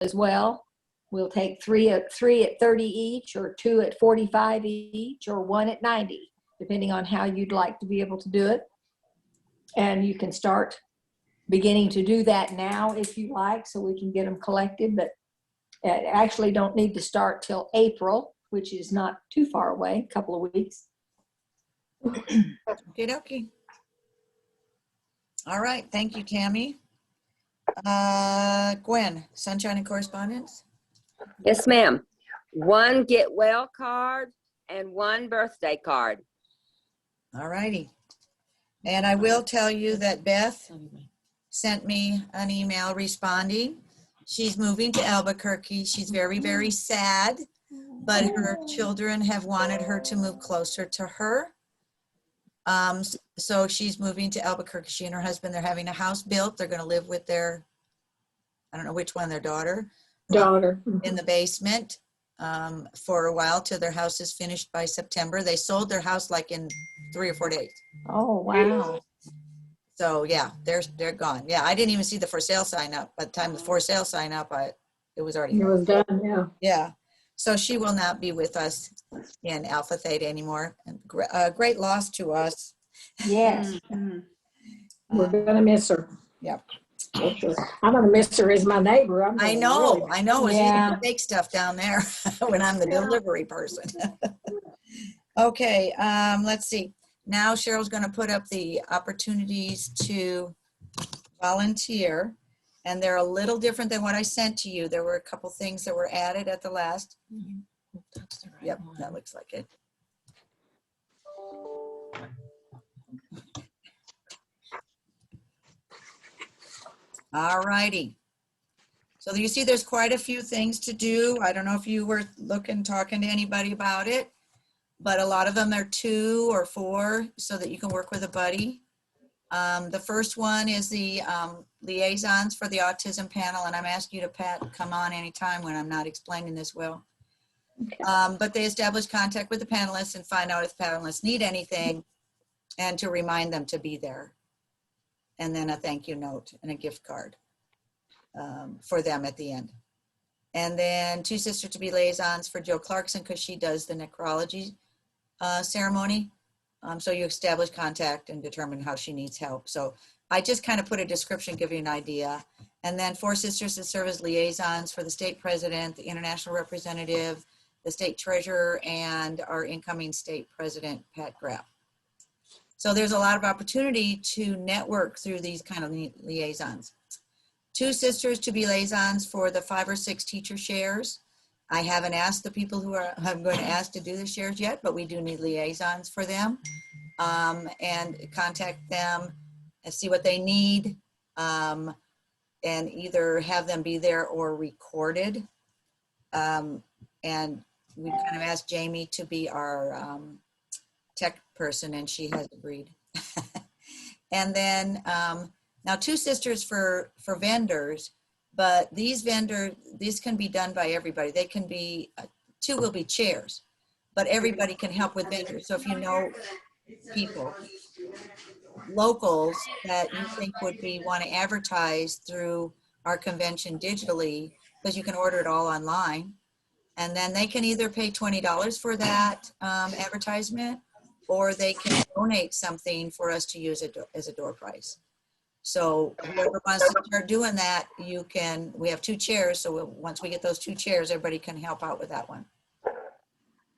as well. We'll take three at 30 each, or 2 at 45 each, or 1 at 90, depending on how you'd like to be able to do it. And you can start beginning to do that now if you like, so we can get them collected, but actually don't need to start till April, which is not too far away, a couple of weeks. Okay. All right, thank you, Tammy. Gwen, Sunshine and Correspondence? Yes, ma'am. 1 get well card and 1 birthday card. All righty. And I will tell you that Beth sent me an email responding. She's moving to Albuquerque. She's very, very sad, but her children have wanted her to move closer to her. So she's moving to Albuquerque. She and her husband, they're having a house built. They're going to live with their, I don't know which one, their daughter. In the basement for a while till their house is finished by September. They sold their house like in 3 or 4 days. Oh, wow. So yeah, they're gone. Yeah, I didn't even see the for sale sign up. By the time the for sale sign up, it was already. It was done, yeah. Yeah. So she will not be with us in Alpha Theta anymore. And great loss to us. Yes. We're gonna miss her. Yep. I'm gonna miss her as my neighbor. I know. It's Yeah. easy to take stuff down there when I'm the delivery person. Okay, let's see. Now Cheryl's going to put up the opportunities to volunteer, and they're a little different than what I sent to you. There were a couple things that were added at the last. Yep, that looks like it. All righty. So you see there's quite a few things to do. I don't know if you were talking to anybody about it, but a lot of them are 2 or 4 so that you can work with a buddy. The first one is the liaisons for the autism panel, and I'm asking you to, Pat, come on anytime when I'm not explaining this well. Okay. But they establish contact with the panelists and find out if panelists need anything and to remind them to be there. And then a thank you note and a gift card for them at the end. And then 2 sisters to be liaisons for Joe Clarkson because she does the necrology ceremony. So you establish contact and determine how she needs help. So I just kind of put a description, give you an idea. And then 4 sisters to serve as liaisons for the state president, the international representative, the state treasurer, and our incoming state president, Pat Grapp. So there's a lot of opportunity to network through these kind of liaisons. 2 sisters to be liaisons for the 5 or 6 teacher shares. I haven't asked the people who I'm going to ask to do the shares yet, but we do need liaisons for them, and contact them and see what they need, and either have them be there or recorded. And we kind of asked Jamie to be our tech person, and she has agreed. And then now 2 sisters for vendors, but these can be done by everybody. They can be, 2 will be chairs, but everybody can help with vendors. So if you know people, locals that you think would want to advertise through our convention digitally, because you can order it all online, and then they can either pay $20 for that advertisement, or they can donate something for us to use as a door prize. So whoever wants to start doing that, you can. We have 2 chairs, so once we get those 2 chairs, everybody can help out with that one.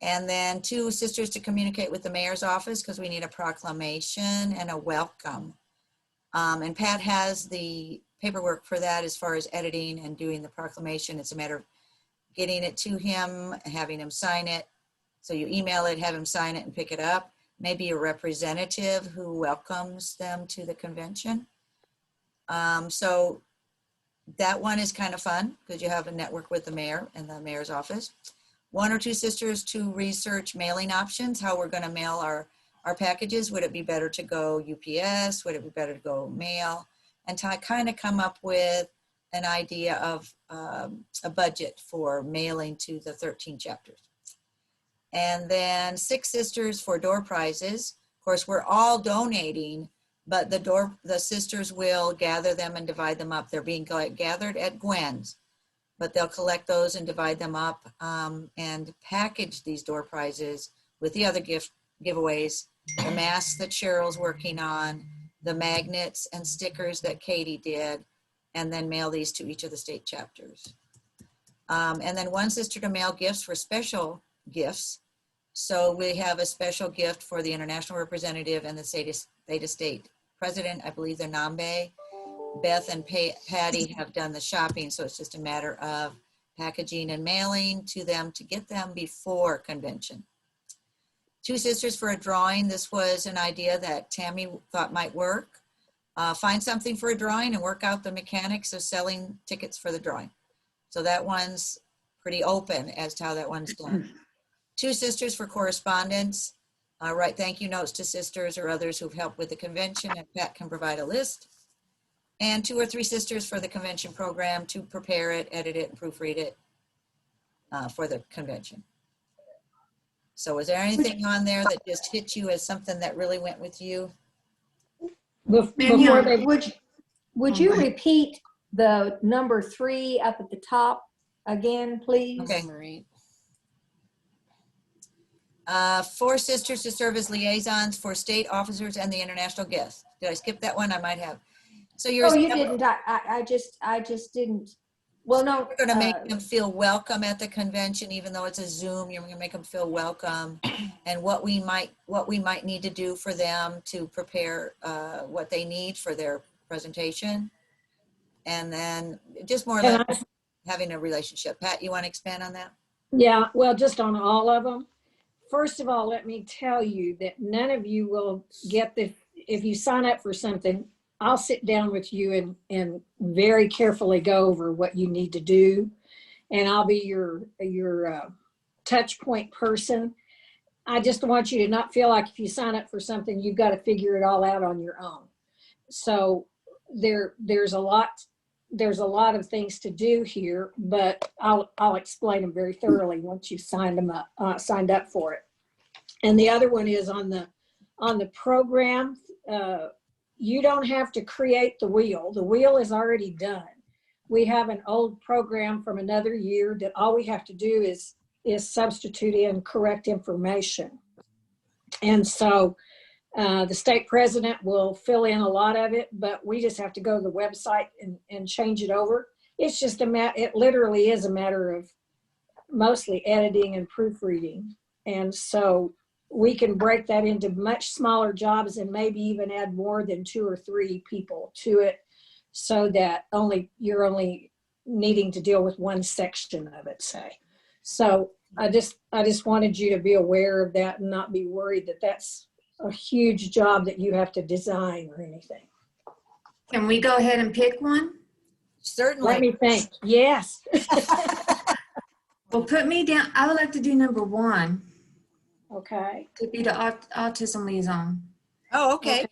And then 2 sisters to communicate with the mayor's office, because we need a proclamation and a welcome. And Pat has the paperwork for that as far as editing and doing the proclamation. It's a matter of getting it to him, having him sign it. So you email it, have him sign it and pick it up. Maybe a representative who welcomes them to the convention. So that one is kind of fun because you have a network with the mayor and the mayor's office. 1 or 2 sisters to research mailing options, how we're going to mail our packages. Would it be better to go UPS? Would it be better to go mail? And to kind of come up with an idea of a budget for mailing to the 13 chapters. And then 6 sisters for door prizes. Of course, we're all donating, but the sisters will gather them and divide them up. They're being gathered at Gwen's. but they'll collect those and divide them up and package these door prizes with the other giveaways, the masks that Cheryl's working on, the magnets and stickers that Katie did, and then mail these to each of the state chapters. And then one sister to mail gifts for special gifts. So we have a special gift for the international representative and the Theta State president. I believe they're Nambe. Beth and Patty have done the shopping, so it's just a matter of packaging and mailing to them to get them before convention. Two sisters for a drawing. This was an idea that Tammy thought might work. Find something for a drawing and work out the mechanics of selling tickets for the drawing. So that one's pretty open as to how that one's done. Two sisters for correspondence. Write thank you notes to sisters or others who've helped with the convention, and Pat can provide a list. And 2 or 3 sisters for the convention program to prepare it, edit it, and proofread it for the convention. So is there anything on there that just hit you as something that really went with you? Before they, Would you repeat the number 3 up at the top again, please? Okay. 4 sisters to serve as liaisons for state officers and the international guests. Did I skip that one? I might have. So you're Oh, you didn't. I just didn't. Well, no. going to make them feel welcome at the convention, even though it's a Zoom. You're going to make them feel welcome, and what we might need to do for them to prepare what they need for their presentation, and then just more or less having a relationship. Pat, you want to expand on that? yeah, well, just on all of them. First of all, let me tell you that none of you will get the, if you sign up for something, I'll sit down with you and very carefully go over what you need to do. And I'll be your touch point person. I just want you to not feel like if you sign up for something, you've got to figure it all out on your own. So there's a lot of things to do here, but I'll explain them very thoroughly once you've signed up for it. And the other one is on the program. You don't have to create the wheel. The wheel is already done. We have an old program from another year that all we have to do is substitute in correct information. And so the state president will fill in a lot of it, but we just have to go to the website and change it over. It's just it literally is a matter of mostly editing and proofreading. And so we can break that into much smaller jobs and maybe even add more than 2 or 3 people to it, so that you're only needing to deal with one section of it, say. So I just wanted you to be aware of that and not be worried that that's a huge job that you have to design or anything. Can we go ahead and pick one? Certainly. Let me think. Yes. Well, put me down. I would like to do number 1 Okay. to be the autism liaison. Oh, okay.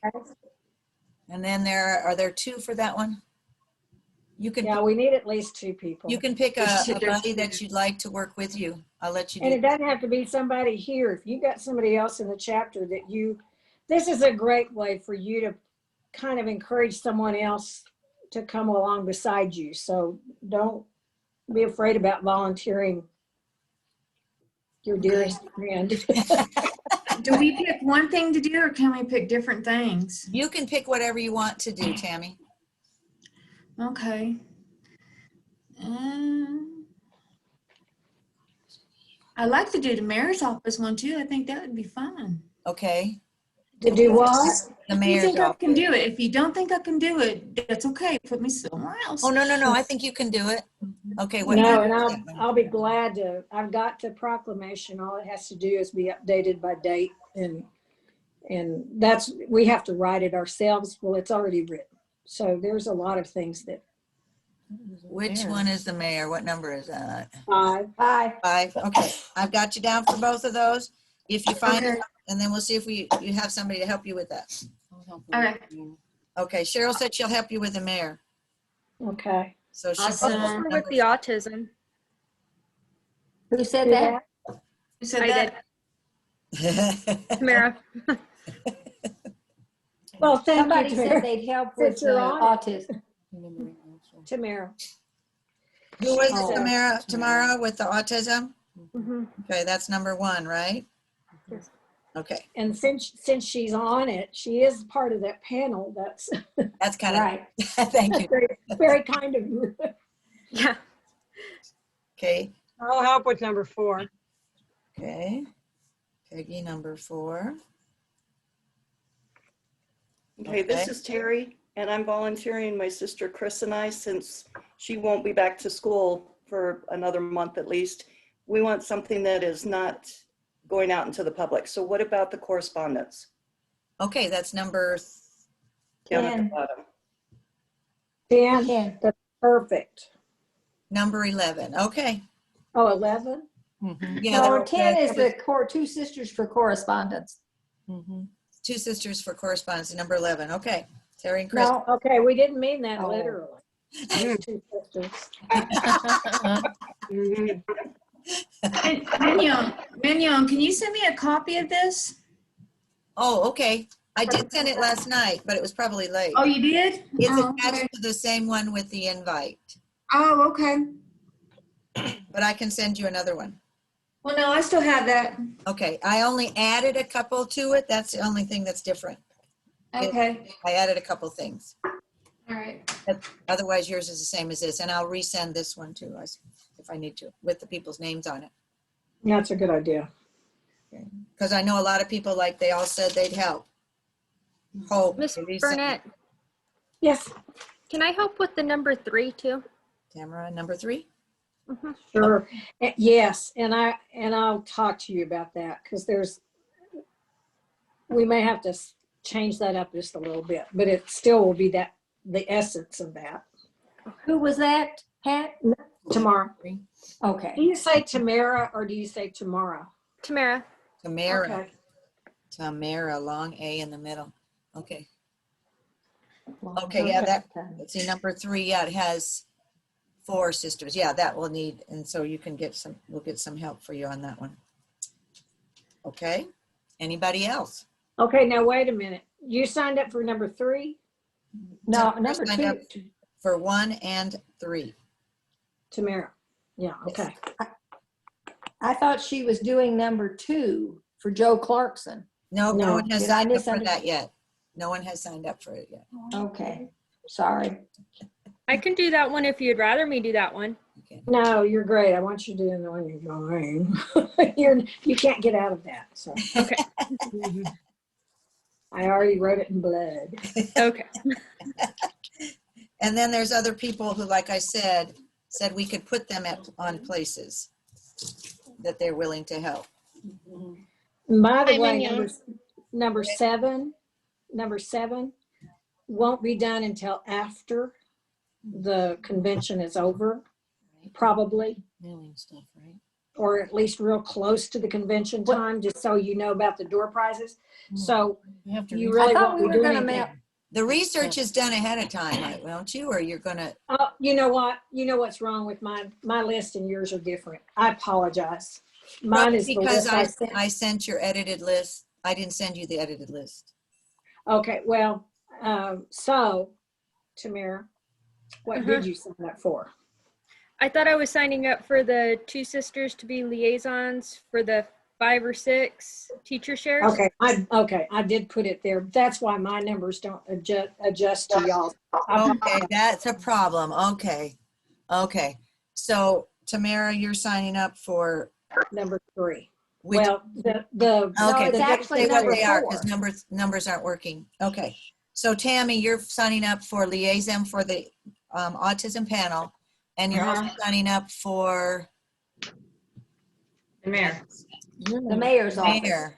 And then are there 2 for that one? You can. Yeah, we need at least 2 people. You can pick a buddy that you'd like to work with you. I'll let you do And it doesn't have to be somebody here. If you got somebody else in the chapter this is a great way for you to kind of encourage someone else to come along beside you. So don't be afraid about volunteering your dearest friend. Do we pick one thing to do, or can we pick different things? You can pick whatever you want to do, Tammy. Okay. I'd like to do the mayor's office one too. I think that would be fun. Okay. To do what? The If you mayor's think I office. can do it. If you don't think I can do it, that's okay. Put me somewhere else. Oh, no. I think you can do it. Okay. What No, number and is that one? I'll be glad to. I've got the proclamation. All it has to do is be updated by date, and we have to write it ourselves. Well, it's already written. So there's a lot of things that. Which one is the mayor? What number is that? 5. 5. Okay. I've got you down for both of those. If you find Okay. it, and then we'll see if you have somebody to help you with that. Okay. Okay. Cheryl said she'll help you with the mayor. Okay. So she'll Awesome. With the autism. Who said that? You said I that? Tamara. Well, thank Somebody you, said Tamara. they'd help with Since you're on it. autism. Tamara. Who was Oh. it, Tamara with the autism? Mhm. Okay, that's number 1, right? Yes. Okay, And since she's on it, she is part of that panel. That's that's kind of, Right. thank you. very, very kind of you. Yeah. Okay, I'll help with number 4. okay. Peggy, number 4. Okay, this Okay. is Terry, and I'm volunteering my sister Chris and I, since she won't be back to school for another month at least. We want something that is not going out into the public. So what about the correspondence Okay, that's number, down at the 10. bottom? 10, 10. that's perfect. number 11. Okay. Oh, 11? Yeah, No, they're 10 okay. is the two sisters for correspondence. Two sisters for correspondence, number 11. Okay, Terry and Chris. No, Okay, we didn't mean that Oh. literally. Those two sisters. Mhm. Mignon, can you send me a copy of this? Oh, okay. I did send it last night, but it was probably late. Oh, you did? It's Oh, attached okay. to the same one with the invite, Oh, okay. but I can send you another one. Well, no, I still have that. Okay, I only added a couple to it. That's the only thing that's different. Okay. I added a couple things. All right. Otherwise, yours is the same as this, and I'll resend this one too, if I need to, with the people's names on it. That's a good idea. Because I know a lot of people, like they all said they'd help. Hope. Miss Elise, Burnett, Yes, can I help with the number 3 too? Tamara, number 3. sure. Yes, and I'll talk to you about that because we may have to change that up just a little bit, but it still will be the essence of that who was that, Pat? tomorrow. Do Okay. you say Tamara or do you say tomorrow? Tamara. Tamara. Okay. Tamara, long A in the middle. Okay. Okay, yeah, let's see, number 3, yeah, it has 4 sisters. Yeah, that will need, and so you can we'll get some help for you on that one. Okay, anybody else? Okay, now wait a minute. You signed up for number 3, No, Tamara number signed up 2. For 1 and 3. Tamara. Yeah, okay. I thought she was doing number 2 for Joe Clarkson. No, no No. one has Did I signed up for that misunderstand? yet. No one has signed up for it yet. Okay, sorry. I can do that one if you'd rather me do that one. Okay. No, you're great. I want you to do the one you're going. You can't get out of that. So Okay. I already wrote it in blood. Okay. And then there's other people who, like I said we could put them on places that they're willing to help. By the Hi, way, Mignon. number 7 won't be done until after the convention is over, probably, Mailing stuff, right? or at least real close to the convention time, just so you know about the door prizes. So You have to you read. really I thought won't we be were doing gonna anything. The research is done ahead of time, right, won't you? Or you're gonna, You know what? You know what's wrong with mine? My list and yours are different. I apologize. Mine is the because list I sent. I sent your edited list. I didn't send you the edited list. Okay, well, so, Tamara, what did you sign up for? I thought I was signing up for the 2 sisters to be liaisons for the 5 or 6 teacher shares. Okay, I did put it there. That's why my numbers don't adjust to y'all. Okay, that's a problem. Okay. So Tamara, you're signing up for Number 3. which? Well, the Okay, it's then actually say what number they are, 4. because numbers aren't working. Okay. So Tammy, you're signing up for liaison for the autism panel, and you're also signing up for The mayor. The mayor's office. mayor.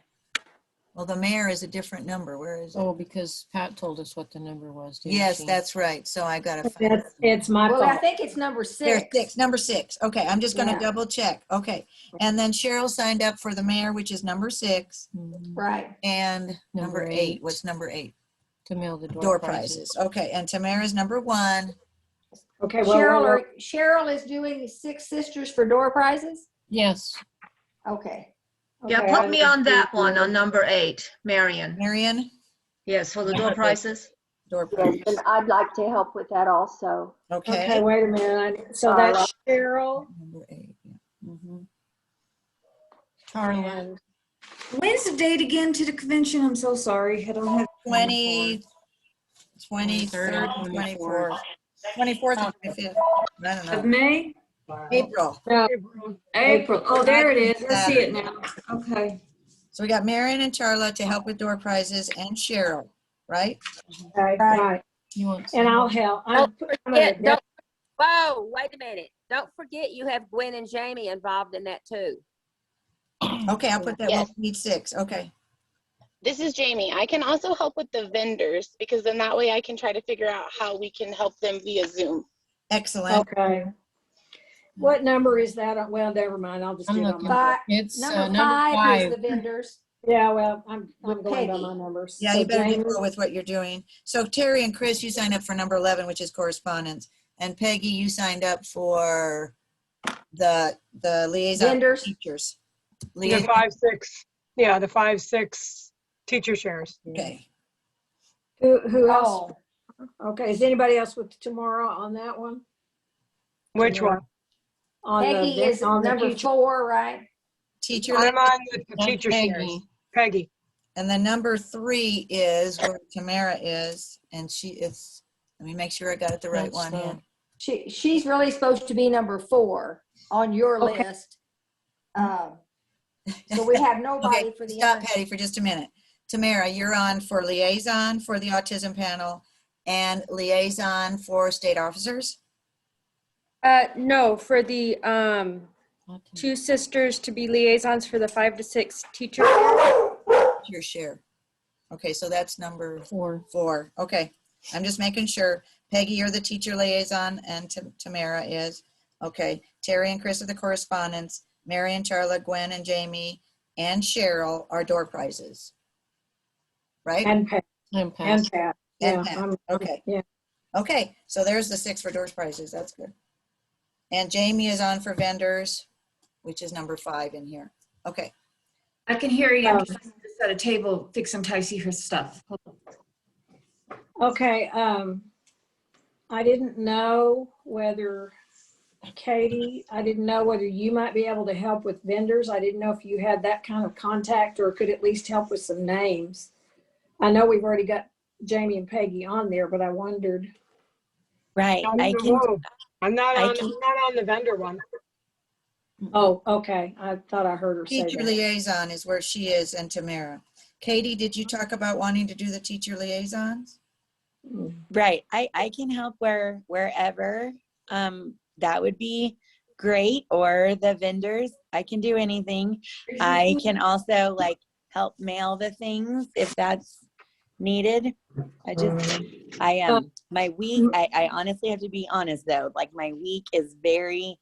Well, the mayor is a different number. Where is it? Oh, because Pat told us what the number was. didn't Yes, she? that's right. So I gotta find it. It's my Well, I fault. think it's number 6. There's 6, number 6. Okay, I'm just gonna Yeah. double check. Okay. And then Cheryl signed up for the mayor, which is number 6, Right. and number Number 8. eight. What's number 8? To mail the Door prizes. Okay, and Tamara's number 1. Okay, well, Cheryl is doing 6 sisters for door prizes? Yes. Okay. Yeah, okay, put me on that one, on number 8, Marion. Marion? Yes, for the door prizes. door Yes, prizes. and I'd like to help with that also. Okay, Okay. wait a minute. So that's Cheryl Number 8. Yeah. Mhm. Carla, and When's the date again to the convention? I'm so sorry. I don't have. 23rd, 23rd, 24th. 24th and 25th. I don't Of know. May? April. no, April. Oh, there it is. I see Saturday. it now. Okay. So we got Marion and Charlotte to help with door prizes and Cheryl, right? okay, right. you want And some? I'll help. Don't I'm forget, gonna- whoa, wait a minute. Don't forget you have Gwen and Jamie involved in that too. Okay, I'll put that. Yes. We'll need 6. Okay. This is Jamie. I can also help with the vendors because then that way I can try to figure out how we can help them via Zoom. Excellent. Okay. What number is that? Well, never mind. I'll just I'm do it on looking. my. It's Number number 5 is 5. the vendors. Yeah, well, I'm With going by Peggy. my numbers. Yeah, So you better Jamie, go with what you're doing. So Terry and Chris, you signed up for number 11, which is correspondence. And Peggy, you signed up for the liaison Vendors. teachers. The Liaison. 5-6, yeah, the 5-6 teacher shares. Okay. who else? Oh, Okay, is anybody else with tomorrow on that one? Which one? On Peggy the, is on the number teacher- 4, right? Teacher. I'm on the That's teacher shares. Peggy. Peggy. And then number 3 is where Tamara is. And she is, let me make sure I got it the right That's one here. She's really supposed to be number 4 on your Okay. list. So we have nobody Okay, for the stop other. Patty for just a minute. Tamara, you're on for liaison for the autism panel and liaison for state officers. No, for the two sisters to be liaisons for the 5 to 6 teacher share. Your share. Okay, so that's number 4. 4. Okay, I'm just making sure. Peggy, you're the teacher liaison and Tamara is. Okay, Terry and Chris are the correspondents. Mary and Charlotte, Gwen and Jamie and Cheryl are door prizes. Right? and Pat. I'm And past. Pat. And Yeah, Pat. Okay. yeah. Okay, so there's the 6 for door prizes. That's good. And Jamie is on for vendors, which is number 5 in here. Okay. I can hear you. I'm just at a table fixing Ticey her stuff. Hold on. Okay, I didn't know whether Katie, I didn't know whether you might be able to help with vendors. I didn't know if you had that kind of contact or could at least help with some names. I know we've already got Jamie and Peggy on there, but I wondered. Right. I'm I the can. move. I'm not I on, can- I'm not on the vendor one. Oh, okay. I thought I heard her say Teacher that. liaison is where she is and Tamara. Katie, did you talk about wanting to do the teacher liaisons? Right. I can help wherever. That would be great. Or the vendors. I can do anything. I can also like help mail the things if that's needed. My week, I honestly have to be honest though, like my week is very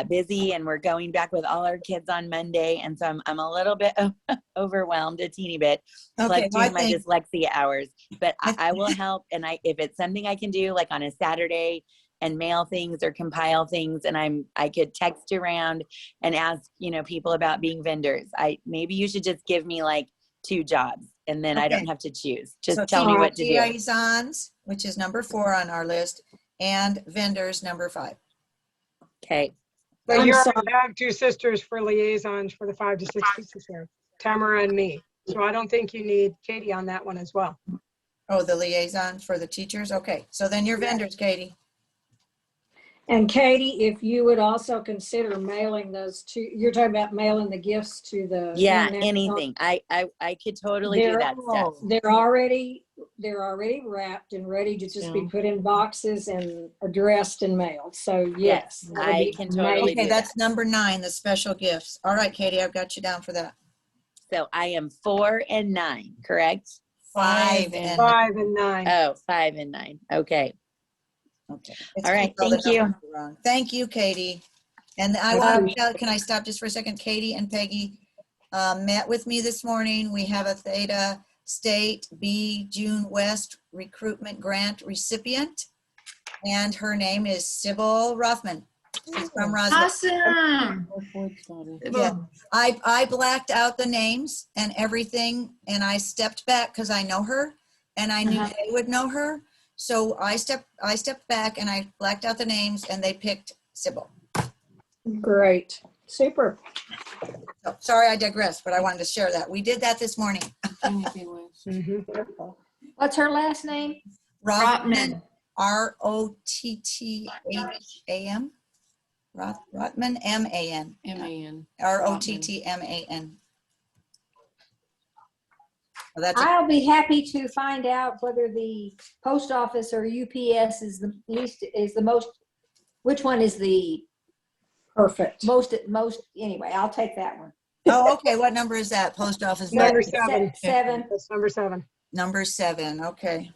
busy and we're going back with all our kids on Monday. And so I'm a little bit overwhelmed, a teeny bit, Okay, plus well, I doing my think- dyslexia hours, but I will help. And if it's something I can do like on a Saturday and mail things or compile things, and I could text around and ask, people about being vendors. Maybe you should just give me like 2 jobs and then I don't Okay. have to choose. Just So tell me what to do. liaisons, which is number 4 on our list, and vendors, number 5. Okay. But I'm you sorry. already have 2 sisters for liaisons for the 5 to 6 teacher shares, Tamara and me. So I don't think you need Katie on that one as well. Oh, the liaison for the teachers? Okay, so then your vendors, Katie. And Katie, if you would also consider mailing those to, you're talking about mailing the gifts to the. Yeah, international- anything. I could totally do that stuff. They're already wrapped and ready to just be put in boxes and addressed and mailed. So yes. that would I be can totally amazing. do Okay, that's that. number 9, the special gifts. All right, Katie, I've got you down for that. So I am 4 and 9, correct? 5 and 5 and 9. Oh, 5 and 9. Okay. Okay. All right, all the thank you. numbers are wrong. Thank you, Katie. And I want to tell, can I stop just for a second? Katie and Peggy met with me this morning. We have a Theta State B June West recruitment grant recipient, and her name is Sybil Ruffman. She's from Roswell. Awesome. Yeah, I blacked out the names and everything, and I stepped back because I know her, and I knew they would know her. So I stepped back and I blacked out the names and they picked Sybil. Great. Super. So, sorry, I digress, but I wanted to share that. We did that this morning. What's her last name? Rothman, R-O-T-T-H-A-M. Rothman, M-A-N. M-A-N. R-O-T-T-M-A-N. Well, that's I'll be happy to find out whether the post office or UPS is the most, which one is the Perfect. most, anyway, I'll take that one. Oh, okay. What number is that? Post office? Number Se- 7. Seven. That's number 7. Number 7. Okay.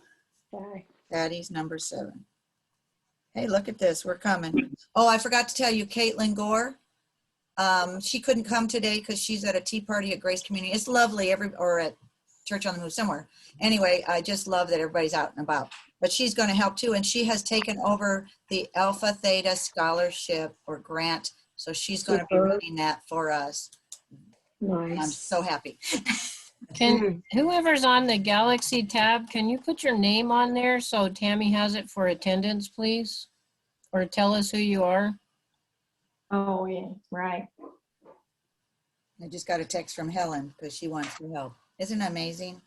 Okay. Patty's number 7. Hey, look at this. We're coming. Oh, I forgot to tell you, Caitlin Gore. She couldn't come today because she's at a tea party at Grace Community. It's lovely, or at Church on the Move somewhere. Anyway, I just love that everybody's out and about. But she's going to help too, and she has taken over the Alpha Theta Scholarship or grant. So she's going to be running that for us. Nice. I'm so happy. Can whoever's on the Galaxy tab, can you put your name on there so Tammy has it for attendance, please? Or tell us who you are. Oh, yeah, right. I just got a text from Helen because she wants to help. Isn't it amazing?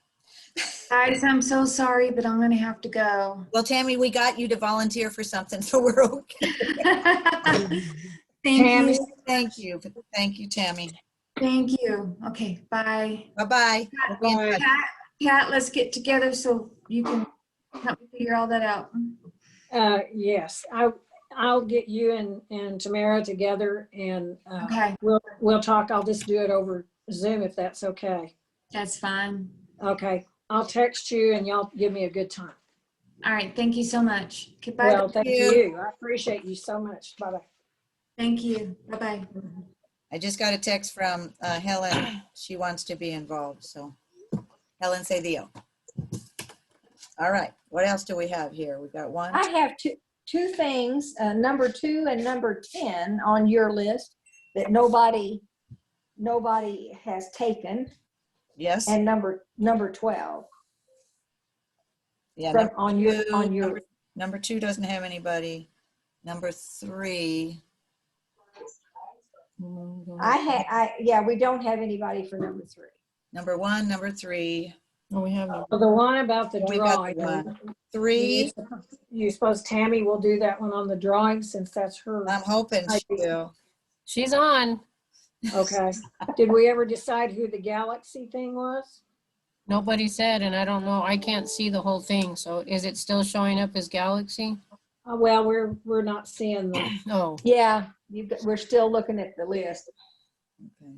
Guys, I'm so sorry, but I'm gonna have to go. Well, Tammy, we got you to volunteer for something, so we're okay. Thank Tammy. you. Thank you. Thank you, Tammy. Thank you. Okay, bye. Bye-bye. Bye. Kat, let's get together so you can help me figure all that out. Yes, I'll get you and Tamara together and Okay, we'll talk. I'll just do it over Zoom if that's okay. that's fine. Okay, I'll text you and y'all give me a good time. All right, thank you so much. Goodbye. Well, thank you. I appreciate you so much. Bye-bye. Thank you. Bye-bye. I just got a text from Helen. She wants to be involved, so Helen, say the O. All right, what else do we have here? We got one. I have two things, number 2 and number 10 on your list that nobody has taken, Yes. and number 12. Yeah. Number 2 doesn't have anybody. Number 3. We don't have anybody for number 3. Number 1, number 3. Oh, we have. Well, the one about the We got the drawing. one. 3. You suppose Tammy will do that one on the drawing since that's her. I'm hoping she will. She's on. Okay. Did we ever decide who the Galaxy thing was? Nobody said, and I don't know. I can't see the whole thing. So is it still showing up as Galaxy? Well, we're not seeing the. Oh, Yeah, we're still looking at the list. Okay.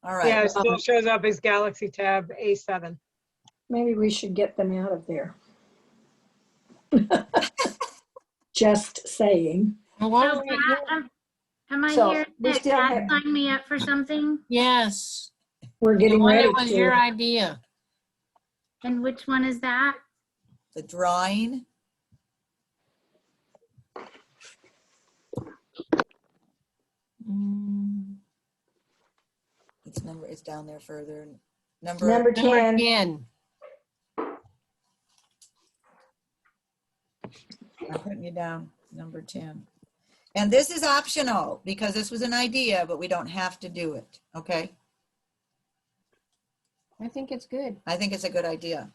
All right. Yeah, it still shows up as Galaxy tab A7. Maybe we should get them out of there. Just saying. well, Am I So, here we that still Kat have- signed me up for something? yes. We're The getting one ready that was your to. idea. And which one is that? The drawing. It's down there further. Number 10. Number 10. I'm putting you down, number 10. And this is optional because this was an idea, but we don't have to do it, okay? I think it's good. I think it's a good idea.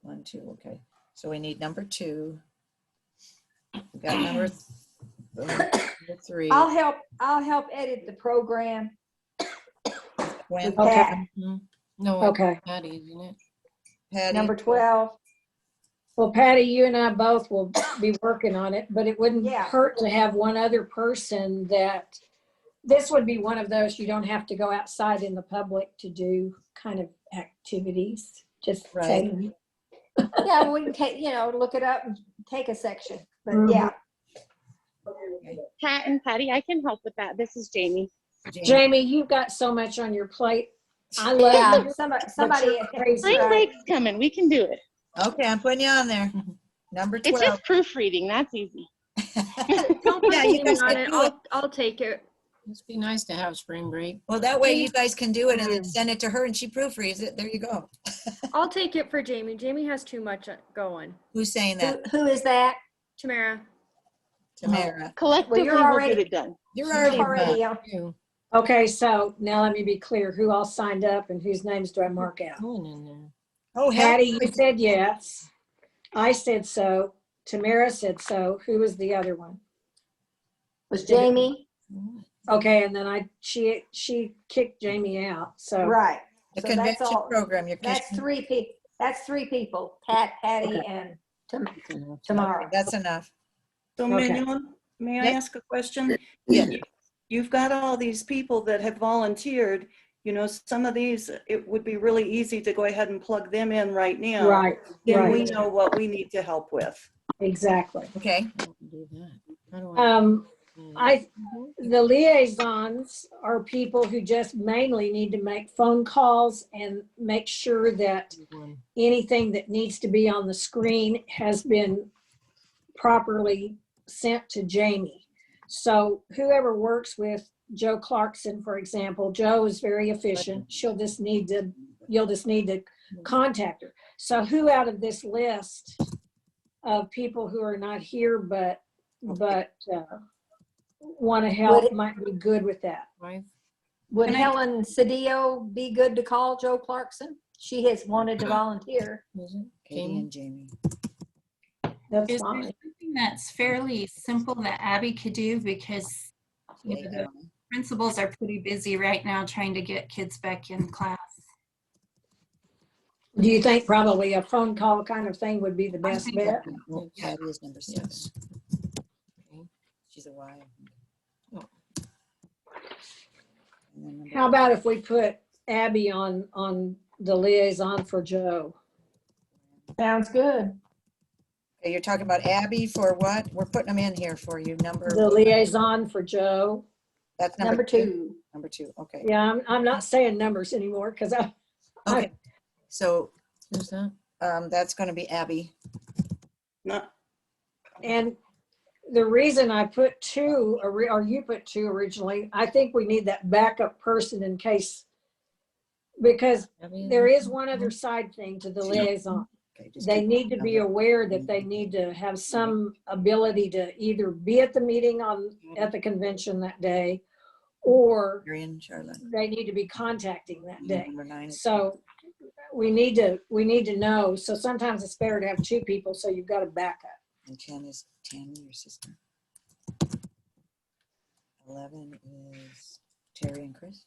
1, 2, okay. So we need number 2. We got number 3. I'll help edit the program. Gwen, Okay. No, Okay. it's not, isn't it? Patty. Number 12. Well, Patty, you and I both will be working on it, but it wouldn't Yeah. hurt to have one other person that, this would be one of those, you don't have to go outside in the public to do kind of activities. Just Right. saying. Yeah, we can take, look it up and take a section. But Mhm. yeah, Kat and Patty, I can help with that. This is Jamie. Jamie, you've got so much on your plate. I love yeah. you. Somebody Crazy. Spring break's coming. We can do it. Okay, I'm putting you on there. Number It's 12. just proofreading. That's easy. Don't put Yeah, your you name guys on can it. do it. I'll take it. Must be nice to have spring break. Well, that way you guys can do it and then send it to her and she proofreads it. There you go. I'll take it for Jamie. Jamie has too much going. Who's saying that? Who is that? Tamara. Tamara. Collectively, you're we'll already- get it done. You're You're already done. on. Okay, so now let me be clear. Who all signed up and whose names do I mark out? Going in there. Oh, Patty, you said yes. I said so. Tamara said so. Who was the other one? Was Jamie? Okay, and then she kicked Jamie out. So Right. The So that's convention all. program. You're That's three people. That's three people. Patty, and Tamara. That's enough. So Okay. Mignon, may I Yes. ask a question? Yeah. You've got all these people that have volunteered. You know, some of these, it would be really easy to go ahead and plug them in right now. Right, Then we right. know what we need to help with. Exactly. Okay. Do that. How do I? The liaisons are people who just mainly need to make phone calls and make sure that anything that needs to be on the screen has been properly sent to Jamie. So whoever works with Joe Clarkson, for example, Joe is very efficient. You'll just need to contact her. So who out of this list of people who are not here but want to help might be good with that? Would Helen Cedillo be good to call Joe Clarkson? She has wanted to volunteer. Katie and Jamie. That's Is there fine. something that's fairly simple that Abby could do, because you know, the principals are pretty busy right now trying to get kids back in class? Do you think probably a phone call kind of thing would be the best bet? Well, Patty is number 6. She's a Y. How about if we put Abby on the liaison for Joe? Sounds good. Okay, you're talking about Abby for what? We're putting them in here for you. The liaison for Joe. That's Number 2. Number 2. Okay. Yeah, I'm not saying numbers anymore because Okay. So Who's that? that's going to be Abby. And the reason I put 2, or you put 2 originally, I think we need that backup person in case, because there is one other side thing to the liaison. Okay, just They keep need to going be over. aware that they need to have some ability to either be at the meeting at the convention that day, or Marion, Charlotte. they need to be contacting that day. Number 9. So we need to know. So sometimes it's better to have 2 people, so you've got a backup. And 10 is Tammy, your sister. 11 is Terry and Chris.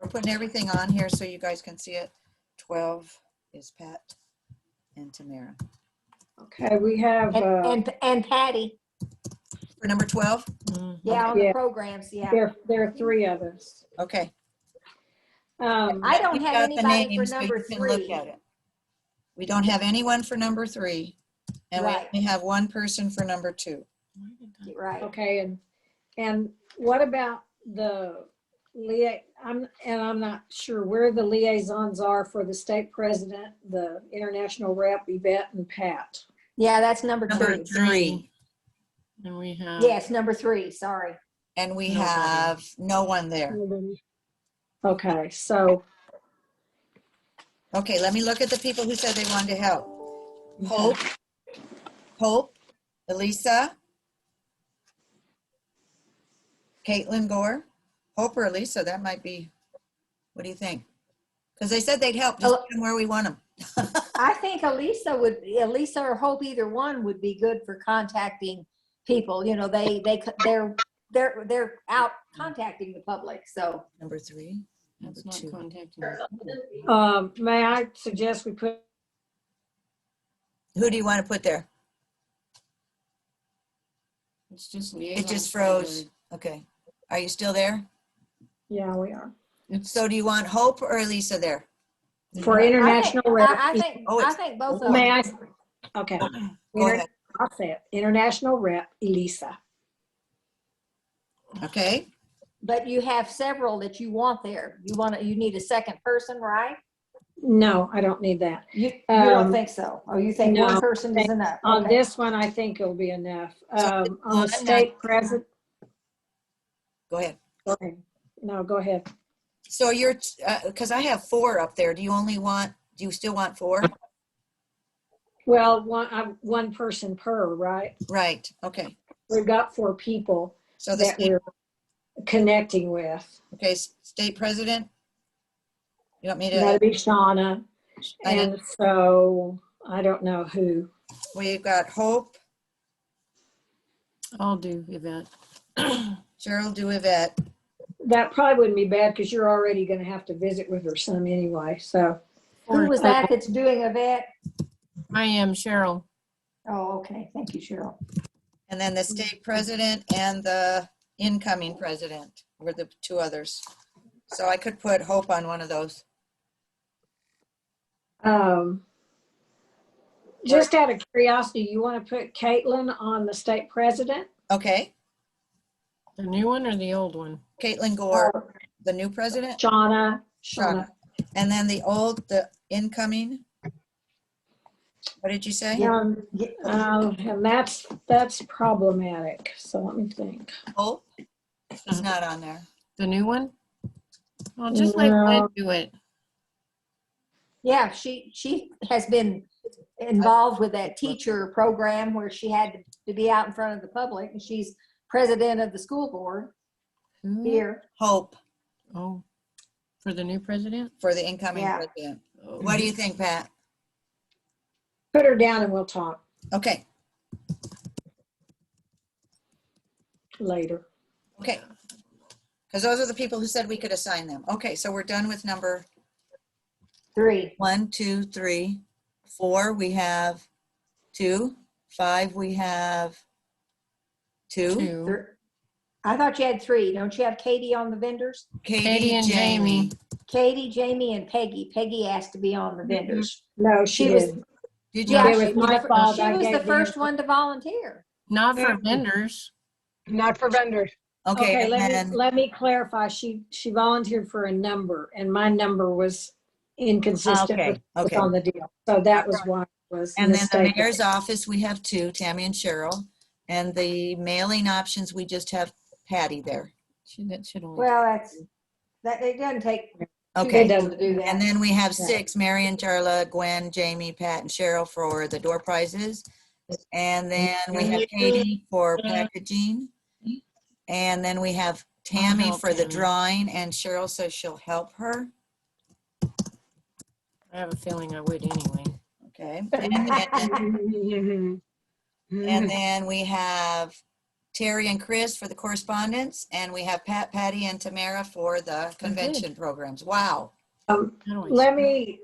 We're putting everything on here so you guys can see it. 12 is Pat and Tamara. Okay, we have And Patty. For number 12? Yeah, on the programs. Yeah. there are 3 of us. Okay. I don't We've have got the anybody for names so number you can look 3. at it. We don't have anyone for number 3. And Right. we only have one person for number 2. Right. Okay, and what about the I'm not sure where the liaisons are for the state president, the international rep, Yvette and Pat. Yeah, that's number 2. Number 3. And we have. Yes, number 3. Sorry. And we have no one there. Okay, so. Okay, let me look at the people who said they wanted to help. Hope, Elisa, Caitlin Gore. Hope or Elisa, that might be, what do you think? Because they said they'd help, just put them where we want them. I think Elisa or Hope, either one would be good for contacting people. You know, they're out contacting the public. So number 3. That's not 2. contacting. May I suggest we put? Who do you want to put there? It's just It just froze. Okay. Are you still there? Yeah, we are. So do you want Hope or Elisa there? For international rep. I think both of May them. I? Okay. Go ahead. I'll say it. International rep, Elisa. Okay. But you have several that you want there. You need a second person, right? No, I don't need that. You don't think so? Or you think one person is enough? On Okay. this one, I think it'll be enough. So On the state president, Go ahead. Okay. No, go ahead. So you're, because I have 4 up there. Do you still want 4? Well, one person per, right? Right, okay. We've got 4 people So the that state, we're connecting with. okay, state president? You want me to? That'd be Shauna. I need- And so I don't know who. We've got Hope, I'll do Yvette. Cheryl, do Yvette. That probably wouldn't be bad because you're already going to have to visit with her some anyway. So Who was that that's doing Yvette? I am Cheryl. Oh, okay. Thank you, Cheryl. And then the state president and the incoming president were the 2 others. So I could put Hope on one of those. just out of curiosity, you want to put Caitlin on the state president? Okay. The new one or the old one? Caitlin Gore, the new president? Shauna. And then the incoming? What did you say? And that's problematic. So let me think. Hope is not on there. The new one? I'll just let Gwen do it. Yeah, she has been involved with that teacher program where she had to be out in front of the public, and she's president of the school board here. Hope. Oh, for the new president? For the incoming Yeah. president. What do you think, Pat? Put her down and we'll talk Okay. later. Okay. Because those are the people who said we could assign them. Okay, so we're done with number 3. 1, 2, 3, 4. We have 2. 5. We have 2. I thought you had 3. Don't you have Katie on the vendors? Katie and Jamie. Katie, Jamie, and Peggy. Peggy asked to be on the vendors. No, she was. didn't. Did you? Yeah, It was she my fault. she I was gave the them- first one to volunteer. Not for vendors. Not for vendors. Okay, and then, let me clarify. She volunteered for a number, and my number was inconsistent Okay, with what's okay. on the deal. So that was why it was and then the mistaken. mayor's office, we have 2, Tammy and Cheryl. And the mailing options, we just have Patty there. That should only. Well, it doesn't take Okay. two people to do that. And then we have Yeah. 6, Marion, Jarla, Gwen, Jamie, Pat, and Cheryl for the door prizes. And then we have Katie for packaging. And then we have Tammy help for the Tammy. drawing, and Cheryl says she'll help her. I have a feeling I would anyway. Okay. And then we have Terry and Chris for the correspondence, and we have Pat, Patty, and Tamara for the convention programs. Wow. Let me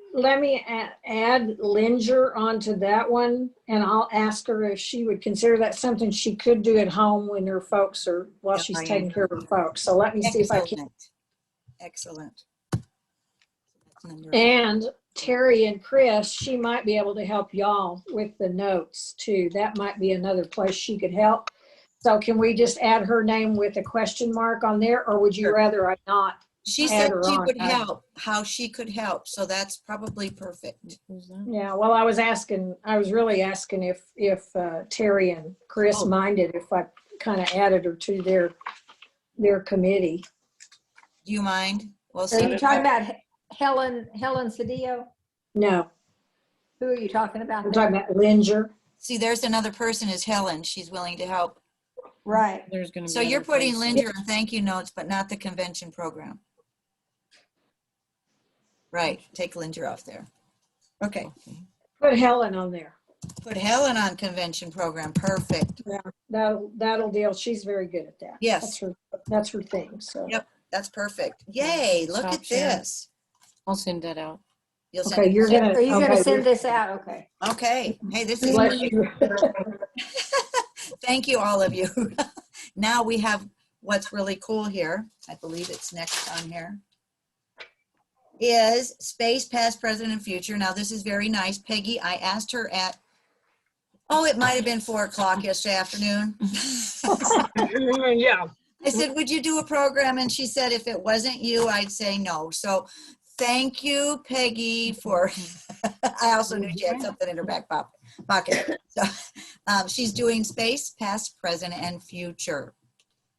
add Linger onto that one, and I'll ask her if she would consider that something she could do at home when her folks are, while she's taking care of her folks. So let me see if I can. Excellent. And Terry and Chris, she might be able to help y'all with the notes too. That might be another place she could help. So can we just add her name with a question mark on there, or would you rather I not? She add said her she on? would help, how she could help. So that's probably perfect. Yeah, well, I was really asking if Terry and Chris minded if I kind of added her to their committee. Do you mind? Well, Are see, you talking about Helen Cedillo? No, Who are you talking about? I'm there? talking about Linger. see, there's another person is Helen. She's willing to help. Right. There's going to be. So you're other putting places. Linger on thank you notes, but not the convention program. Right, take Linger off there. Okay, Put Helen on there. put Helen on convention program, perfect. Yeah, that'll deal. She's very good at that. Yes. That's her thing. So. Yep, that's perfect. Yay, look Stop at sharing. this. I'll send that out. You'll send Okay, it- you're gonna. Are you going okay, to send this out? Okay. Okay, hey, this is, Bless you. thank you, all of you. Now we have what's really cool here. I believe it's next on here. Is space, past, present, and future. Now this is very nice. Peggy, I asked her at, it might have been 4 o'clock yesterday afternoon. Yeah. I said, would you do a program? And she said, if it wasn't you, I'd say no. So thank you, Peggy, for, I also knew she had something in her back pocket. So she's doing space, past, present, and future.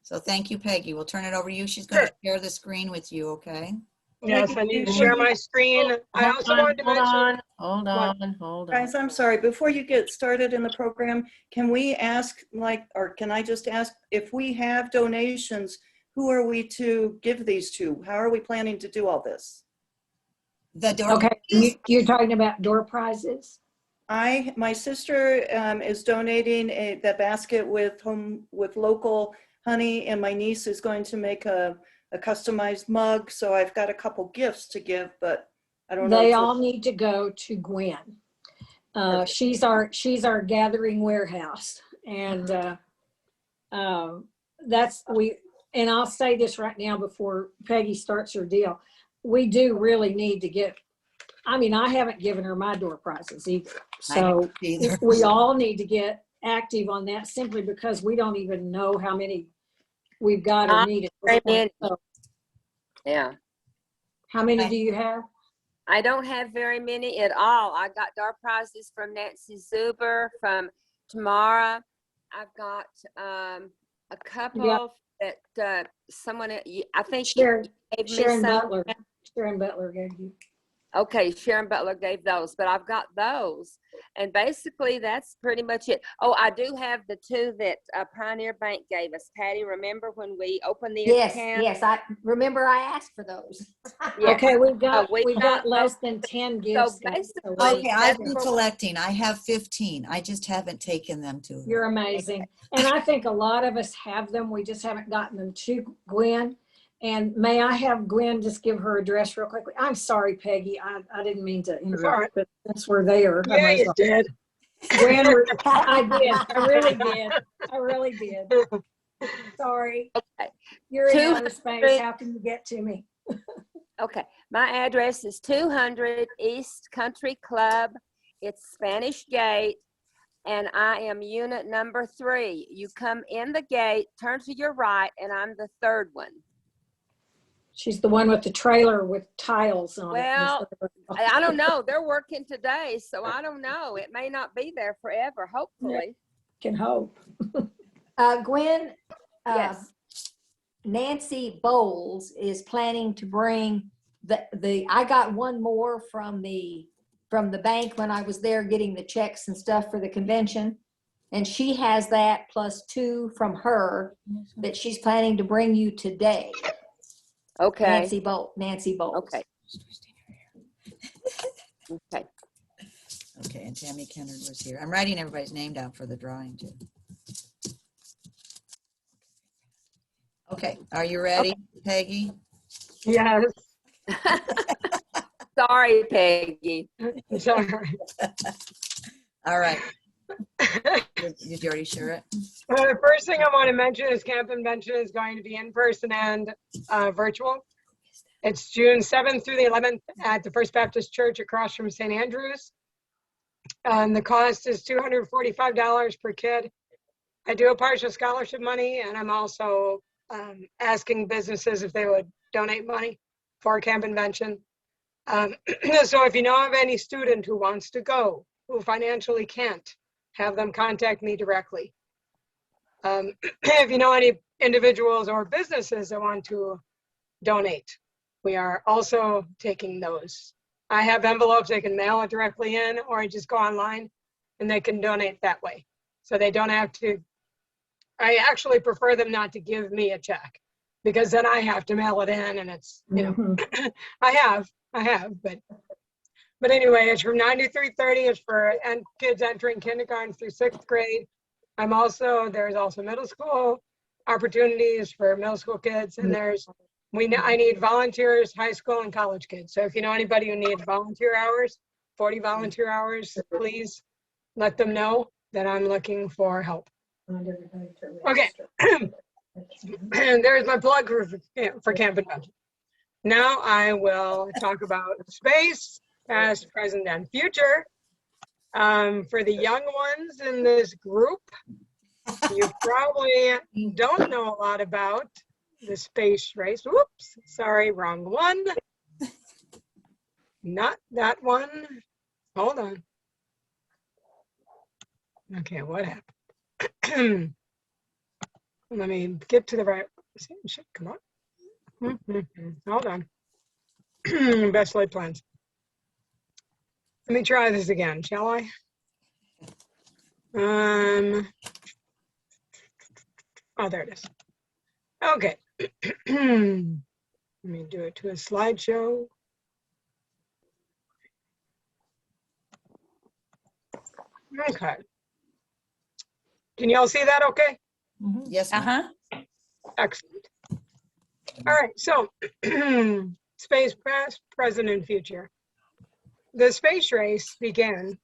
So thank you, Peggy. We'll turn it over to you. She's going to share the screen with you, okay? Yes, I need to share my screen. I also wanted to mention. Hold What? on. Guys, I'm sorry, before you get started in the program, can we ask or can I just ask if we have donations, who are we to give these to? How are we planning to do all this? The door. Okay, you're talking about door prizes? My sister is donating the basket with local honey, and my niece is going to make a customized mug. So I've got a couple gifts to give, but I don't know. They all need to go to Gwen. She's our gathering warehouse, and and I'll say this right now before Peggy starts her deal. We do really need to get. I mean, I haven't given her my door prizes either, so we all need to get active on that simply because we don't even know how many we've got or need. So, yeah. how many do you have? I don't have very many at all. I got door prizes from Nancy Zuber, from Tamara. I've got a couple that someone, I think Sharon gave me some. Butler. Sharon Butler gave you. Okay, Sharon Butler gave those, but I've got those. And basically, that's pretty much it. Oh, I do have the two that Pioneer Bank gave us. Patty, remember when we opened the account? Yes, I remember I asked for those. Yeah. Okay, we've got got less than 10 gifts. So basically, Okay, I've been collecting. I have 15. I just haven't taken them to her. You're amazing. And I think a lot of us have them. We just haven't gotten them to Gwen. And may I have Gwen just give her address real quickly? I'm sorry, Peggy. I didn't mean to interrupt, but since we're there. Yeah, you did. Gwen, I did. I really did. Sorry. Okay. You're in outer space. How can you get to me? Okay. My address is 200 East Country Club. It's Spanish Gate. And I am unit number 3. You come in the gate, turn to your right, and I'm the third one. She's the one with the trailer with tiles on it. Well, I don't know. They're working today, so I don't know. It may not be there forever, hopefully. Can hope. Gwen, yes. Nancy Bowles is planning to bring I got one more from the bank when I was there getting the checks and stuff for the convention. And she has that plus 2 from her that she's planning to bring you today. Okay. Nancy Bowles. Okay. Okay. Okay, and Tammy Kennard was here. I'm writing everybody's name down for the drawing too. Okay, are you ready, Peggy? Yes. Sorry, Peggy. Sorry. All right. Did you already share it? The first thing I want to mention is Camp Convention is going to be in person and virtual. It's June 7th through the 11th at the First Baptist Church across from St. Andrews. And the cost is $245 per kid. I do a partial scholarship money, and I'm also asking businesses if they would donate money for Camp Convention. So if you know of any student who wants to go, who financially can't, have them contact me directly. If you know any individuals or businesses that want to donate, we are also taking those. I have envelopes, they can mail it directly in, or just go online and they can donate that way. So they don't have to, I actually prefer them not to give me a check, because then I have to mail it in, and it's, you know, I have, but anyway, it's from 9 to 3:30. It's for kids entering kindergarten through 6th grade. There's also middle school opportunities for middle school kids, and I need volunteers, high school and college kids. So if you know anybody who needs volunteer hours, 40 volunteer hours, please let them know that I'm looking for help. Okay. And there's my plug for Camp Convention. Now I will talk about space, past, present, and future. For the young ones in this group, you probably don't know a lot about the space race. Whoops, sorry, wrong one. Not that one. Hold on. Okay, what happened? Let me get to the right. Come on. Hold on. Best laid plans. Let me try this again, shall I? Oh, there it is. Okay. Let me do it to a slideshow. Okay. Can y'all see that okay? Yes. ma'am. Excellent. All right, so space past, present, and future. The space race began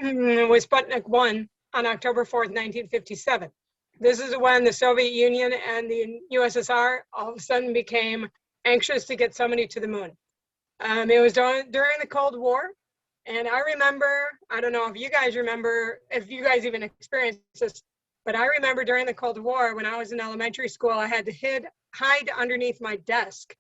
with Sputnik 1 on October 4th, 1957. This is when the Soviet Union and the USSR all of a sudden became anxious to get somebody to the moon. It was during the Cold War. And I remember, I don't know if you guys remember, if you guys even experienced this, but I remember during the Cold War when I was in elementary school, I had to hide underneath my desk,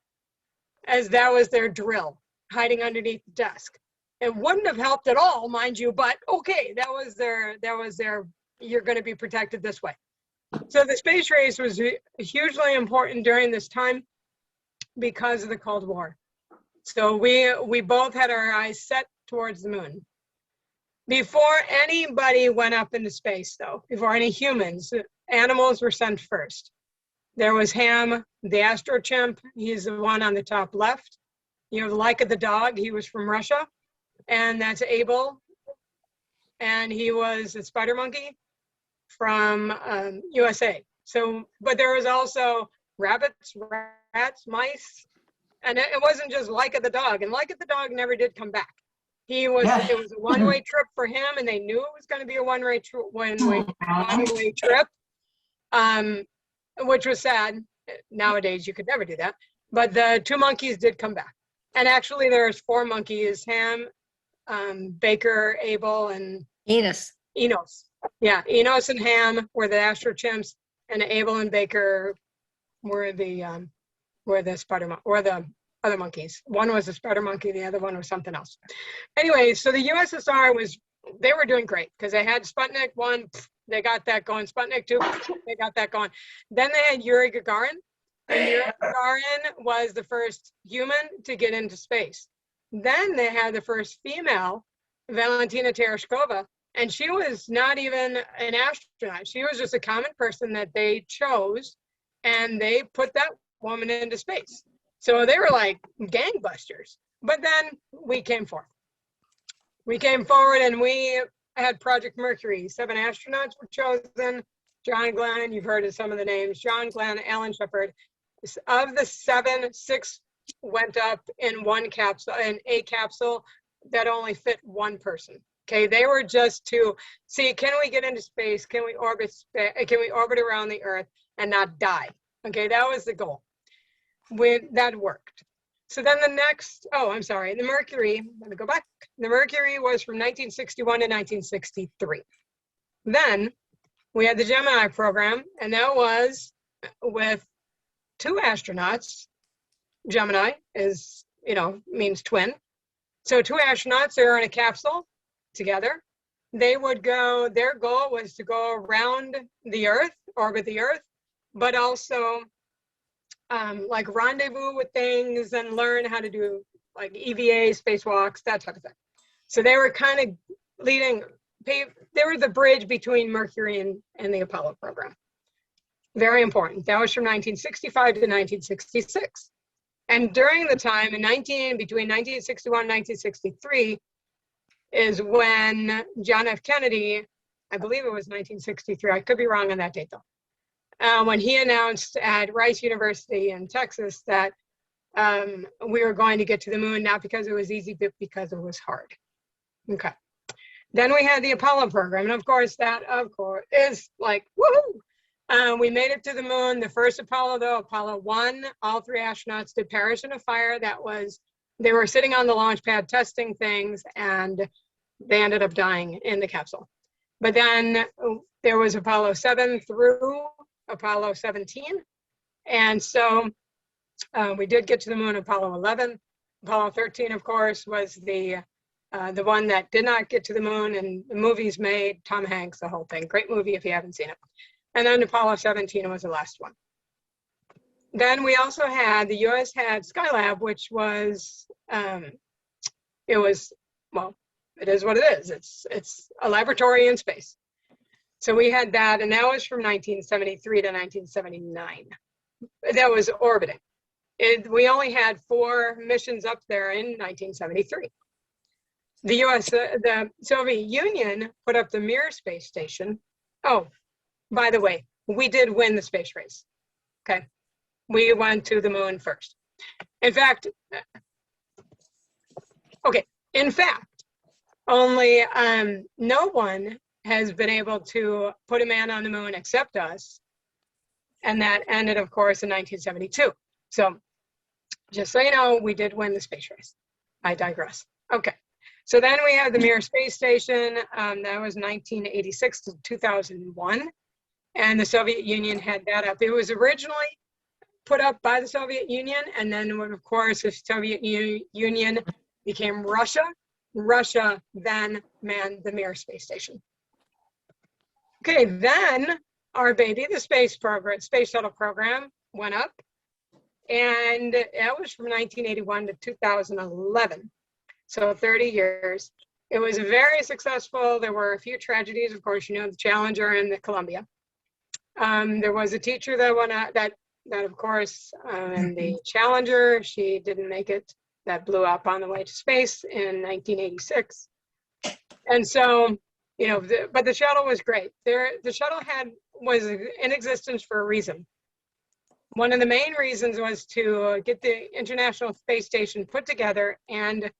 as that was their drill, hiding underneath the desk. It wouldn't have helped at all, mind you, but okay, that was their, you're going to be protected this way. So the space race was hugely important during this time because of the Cold War. So we both had our eyes set towards the moon. Before anybody went up into space, though, before any humans, animals were sent first. There was Ham, the astro chimp. He's the one on the top left. You have Laika the dog. He was from Russia. And that's Abel. And he was a spider monkey from USA. So, but there was also rabbits, rats, mice. And it wasn't just Laika the dog. And Laika the dog never did come back. It was a one-way trip for him, and they knew it was going to be a one-way trip, which was sad. Nowadays, you could never do that. But the two monkeys did come back. And actually, there's 4 monkeys: Ham, Baker, Abel, and Enos. Yeah, Enos and Ham were the astro chimps, and Abel and Baker were the spider or the other monkeys. One was a spider monkey, the other one was something else. Anyway, so the USSR they were doing great because they had Sputnik 1, they got that going. Sputnik 2, they got that going. Then they had Yuri Gagarin, and Yuri Gagarin was the first human to get into space. Then they had the first female, Valentina Tereshkova, and she was not even an astronaut. She was just a common person that they chose, and they put that woman into space. So they were like gangbusters. But then we came forth. We came forward and we had Project Mercury. 7 astronauts were chosen. John Glenn, you've heard of some of the names. John Glenn, Alan Shepard. Of the 7, 6 went up in one capsule, in a capsule that only fit 1 person. Okay, they were just to see, can we get into space? Can we orbit around the Earth and not die? Okay, that was the goal. That worked. So then the next, the Mercury, let me go back. The Mercury was from 1961 to 1963. Then we had the Gemini program, and that was with 2 astronauts. Gemini is, means twin. So 2 astronauts, they were in a capsule together. They would go, their goal was to go around the Earth, orbit the Earth, but also like rendezvous with things and learn how to do like EVA, spacewalks, that type of thing. So they were kind of they were the bridge between Mercury and the Apollo program. Very important. That was from 1965 to 1966. And during the time between 1961 and 1963 is when John F. Kennedy, I believe it was 1963, I could be wrong on that date though, when he announced at Rice University in Texas that we were going to get to the moon, not because it was easy, but because it was hard. Okay. Then we had the Apollo program. And of course, that is like, woohoo! We made it to the moon. The first Apollo, though, Apollo 1, all 3 astronauts did perish in a fire. They were sitting on the launch pad testing things, and they ended up dying in the capsule. But then there was Apollo 7 through Apollo 17. And so we did get to the moon, Apollo 11. Apollo 13, of course, was the one that did not get to the moon, and the movie's made, Tom Hanks, the whole thing. Great movie if you haven't seen it. And then Apollo 17 was the last one. Then we also had, the US had Skylab, which was, it was, well, it is what it is. It's a laboratory in space. So we had that, and that was from 1973 to 1979. That was orbiting. We only had 4 missions up there in 1973. The US, the Soviet Union put up the Mir space station. Oh, by the way, we did win the space race. Okay. We went to the moon first. In fact, only no one has been able to put a man on the moon except us. And that ended, of course, in 1972. So just so you know, we did win the space race. I digress. Okay. So then we have the Mir space station. That was 1986 to 2001. And the Soviet Union had that up. It was originally put up by the Soviet Union. And then when, of course, the Soviet Union became Russia, Russia then manned the Mir space station. Okay, then our baby, the space shuttle program went up. And that was from 1981 to 2011. So 30 years. It was very successful. There were a few tragedies, of course, you know, the Challenger and the Columbia. There was a teacher that went out, that of course, and the Challenger, she didn't make it, that blew up on the way to space in 1986. And so, you know, but the shuttle was great. The shuttle was in existence for a reason. One of the main reasons was to get the International Space Station put together and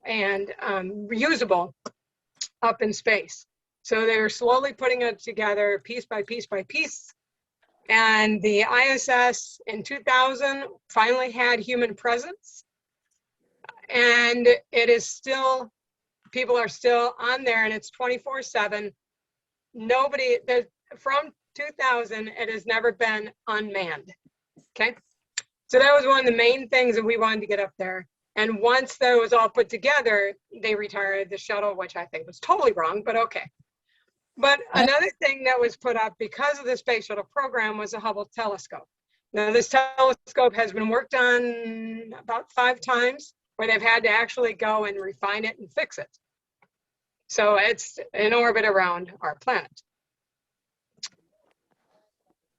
reusable up in space. So they were slowly putting it together piece by piece by piece. And the ISS in 2000 finally had human presence. And it is still, people are still on there, and it's 24/7. Nobody, from 2000, it has never been unmanned, okay? So that was one of the main things that we wanted to get up there. And once that was all put together, they retired the shuttle, which I think was totally wrong, but okay. But another thing that was put up because of the space shuttle program was the Hubble telescope. Now this telescope has been worked on about 5 times, where they've had to actually go and refine it and fix it. So it's in orbit around our planet.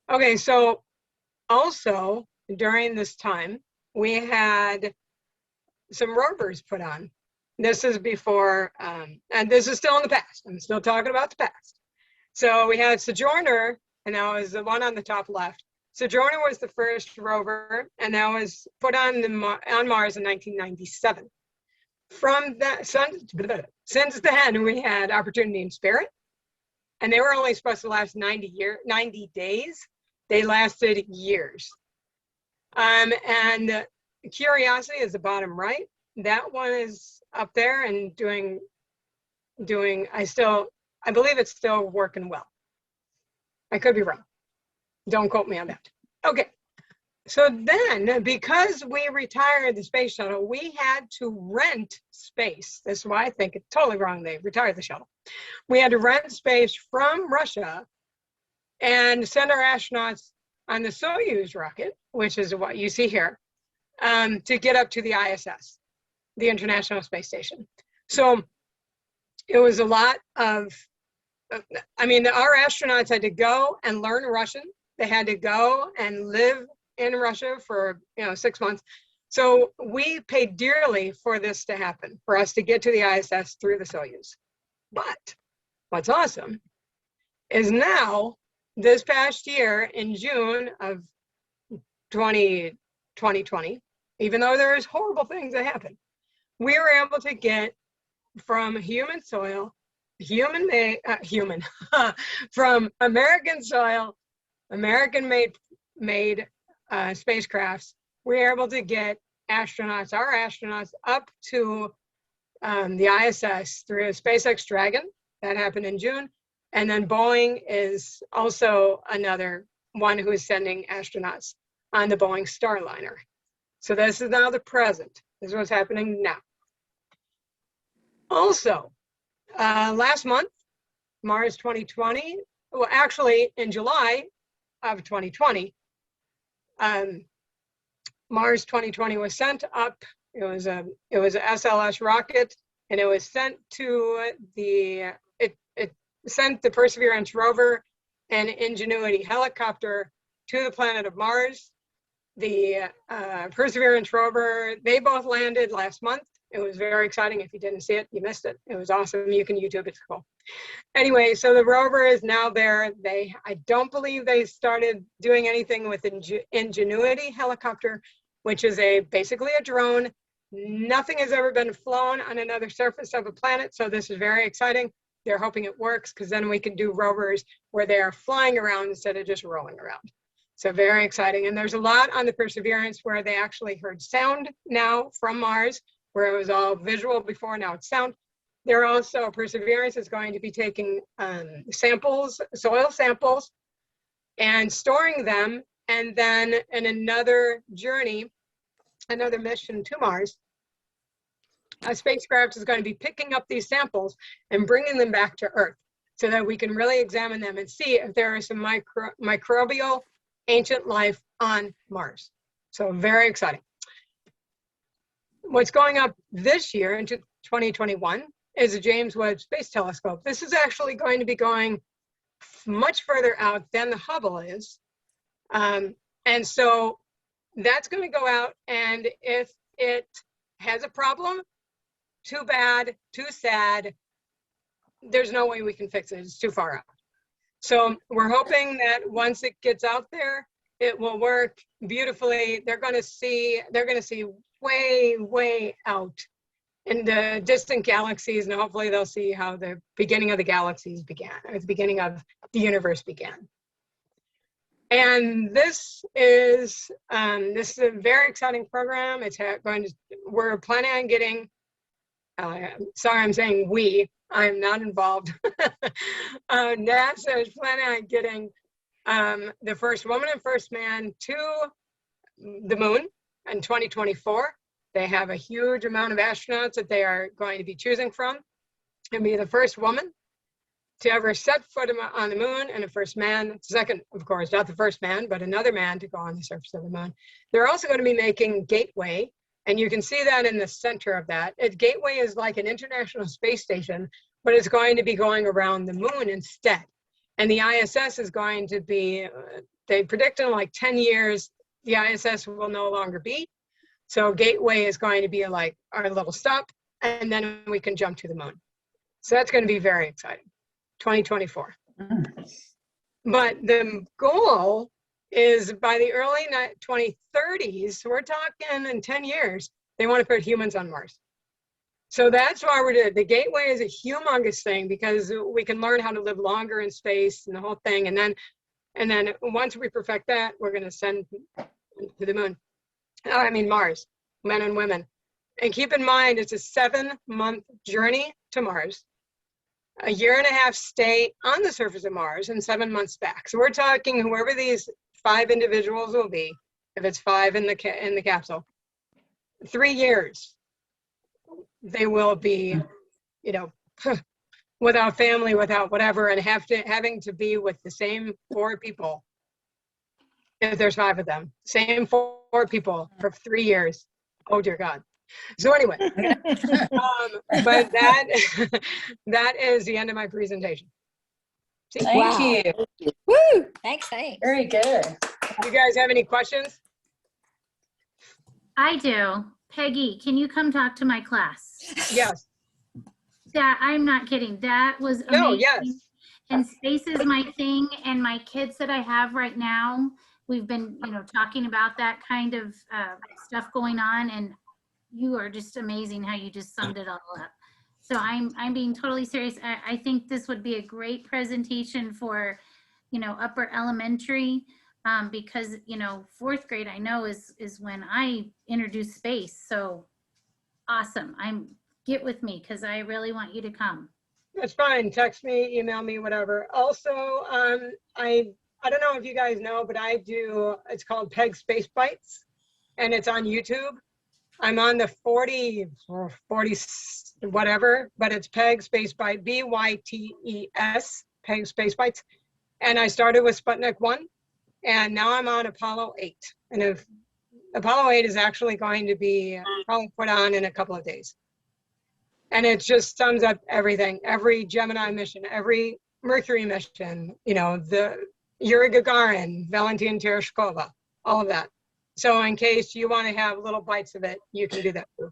Okay, so also during this time, we had some rovers put on. This is before, and this is still in the past. I'm still talking about the past. So we had Sojourner, and that was the one on the top left. Sojourner was the first rover, and that was put on Mars in 1997. From that, since then, we had Opportunity and Spirit, and they were only supposed to last 90 days. They lasted years. And Curiosity is the bottom right. That one is up there and doing, I believe it's still working well. I could be wrong. Don't quote me on that. Okay. So then, because we retired the space shuttle, we had to rent space. This is why I think it's totally wrong they retired the shuttle. We had to rent space from Russia and send our astronauts on the Soyuz rocket, which is what you see here, to get up to the ISS, the International Space Station. So it was a lot of, I mean, our astronauts had to go and learn Russian. They had to go and live in Russia for 6 months. So we paid dearly for this to happen, for us to get to the ISS through the Soyuz. But what's awesome is now, this past year in June of 2020, even though there's horrible things that happen, we were able to get from human soil, from American soil, American-made spacecrafts, we were able to get our astronauts up to the ISS through SpaceX Dragon. That happened in June. And then Boeing is also another one who is sending astronauts on the Boeing Starliner. So this is now the present. This is what's happening now. Also, last month, Mars 2020, well, actually in July of 2020, Mars 2020 was sent up. It was a SLS rocket, and it was sent to it sent the Perseverance rover and Ingenuity helicopter to the planet of Mars. The Perseverance rover, they both landed last month. It was very exciting. If you didn't see it, you missed it. It was awesome. You can YouTube it. It's cool. Anyway, so the rover is now there. I don't believe they started doing anything with Ingenuity helicopter, which is basically a drone. Nothing has ever been flown on another surface of a planet, so this is very exciting. They're hoping it works, because then we can do rovers where they are flying around instead of just rolling around. So very exciting. And there's a lot on the Perseverance where they actually heard sound now from Mars, where it was all visual before, now it's sound. They're also, Perseverance is going to be taking samples, soil samples, and storing them. And then in another journey, another mission to Mars, a spacecraft is going to be picking up these samples and bringing them back to Earth so that we can really examine them and see if there is some microbial ancient life on Mars. So very exciting. What's going up this year into 2021 is the James Webb Space Telescope. This is actually going to be going much further out than the Hubble is. And so that's going to go out, and if it has a problem, too bad, too sad, there's no way we can fix it. It's too far out. So we're hoping that once it gets out there, it will work beautifully. They're going to see way, way out in the distant galaxies, and hopefully they'll see how the beginning of the galaxies began, or the beginning of the universe began. And this is a very exciting program. We're planning on getting, sorry, I'm saying we, I'm not involved. NASA is planning on getting the first woman and first man to the moon in 2024. They have a huge amount of astronauts that they are going to be choosing from, and be the first woman to ever set foot on the moon, and the first man, second, of course, not the first man, but another man to go on the surface of the moon. They're also going to be making Gateway, and you can see that in the center of that. Gateway is like an International Space Station, but it's going to be going around the moon instead. And the ISS is going to be, they predict in like 10 years, the ISS will no longer be. So Gateway is going to be like our little stop, and then we can jump to the moon. So that's going to be very exciting. 2024. But the goal is by the early 2030s, we're talking in 10 years, they want to put humans on Mars. So that's why we're doing it. The Gateway is a humongous thing, because we can learn how to live longer in space and the whole thing. And then once we perfect that, we're going to send to the moon. I mean Mars, men and women. And keep in mind, it's a 7-month journey to Mars, a 1.5 year stay on the surface of Mars, and 7 months back. So we're talking whoever these 5 individuals will be, if it's 5 in the capsule, 3 years, they will be, without family, without whatever, and having to be with the same 4 people. If there's 5 of them, same 4 people for 3 years. Oh dear God. So anyway, but that is the end of my presentation. Thank you. Woo! Thanks. Very good. You guys have any questions? I do. Peggy, can you come talk to my class? Yes. That, I'm not kidding. That was amazing. No, yes. And space is my thing, and my kids that I have right now, we've been, talking about that kind of stuff going on, and you are just amazing how you just summed it all up. So I'm being totally serious. I think this would be a great presentation for, upper elementary, because, 4th grade I know is when I introduce space. So awesome. Get with me, because I really want you to come. That's fine. Text me, email me, whatever. Also, I don't know if you guys know, but I do, it's called Peg Space Bites, and it's on YouTube. I'm on the 40 whatever, but it's Peg Space Bite, BYTES, Peg Space Bites. And I started with Sputnik 1, and now I'm on Apollo 8. And if Apollo 8 is actually going to be probably put on in a couple of days. And it just sums up everything, every Gemini mission, every Mercury mission, you know, the Yuri Gagarin, Valentina Tereshkova, all of that. So in case you want to have little bites of it, you can do that too.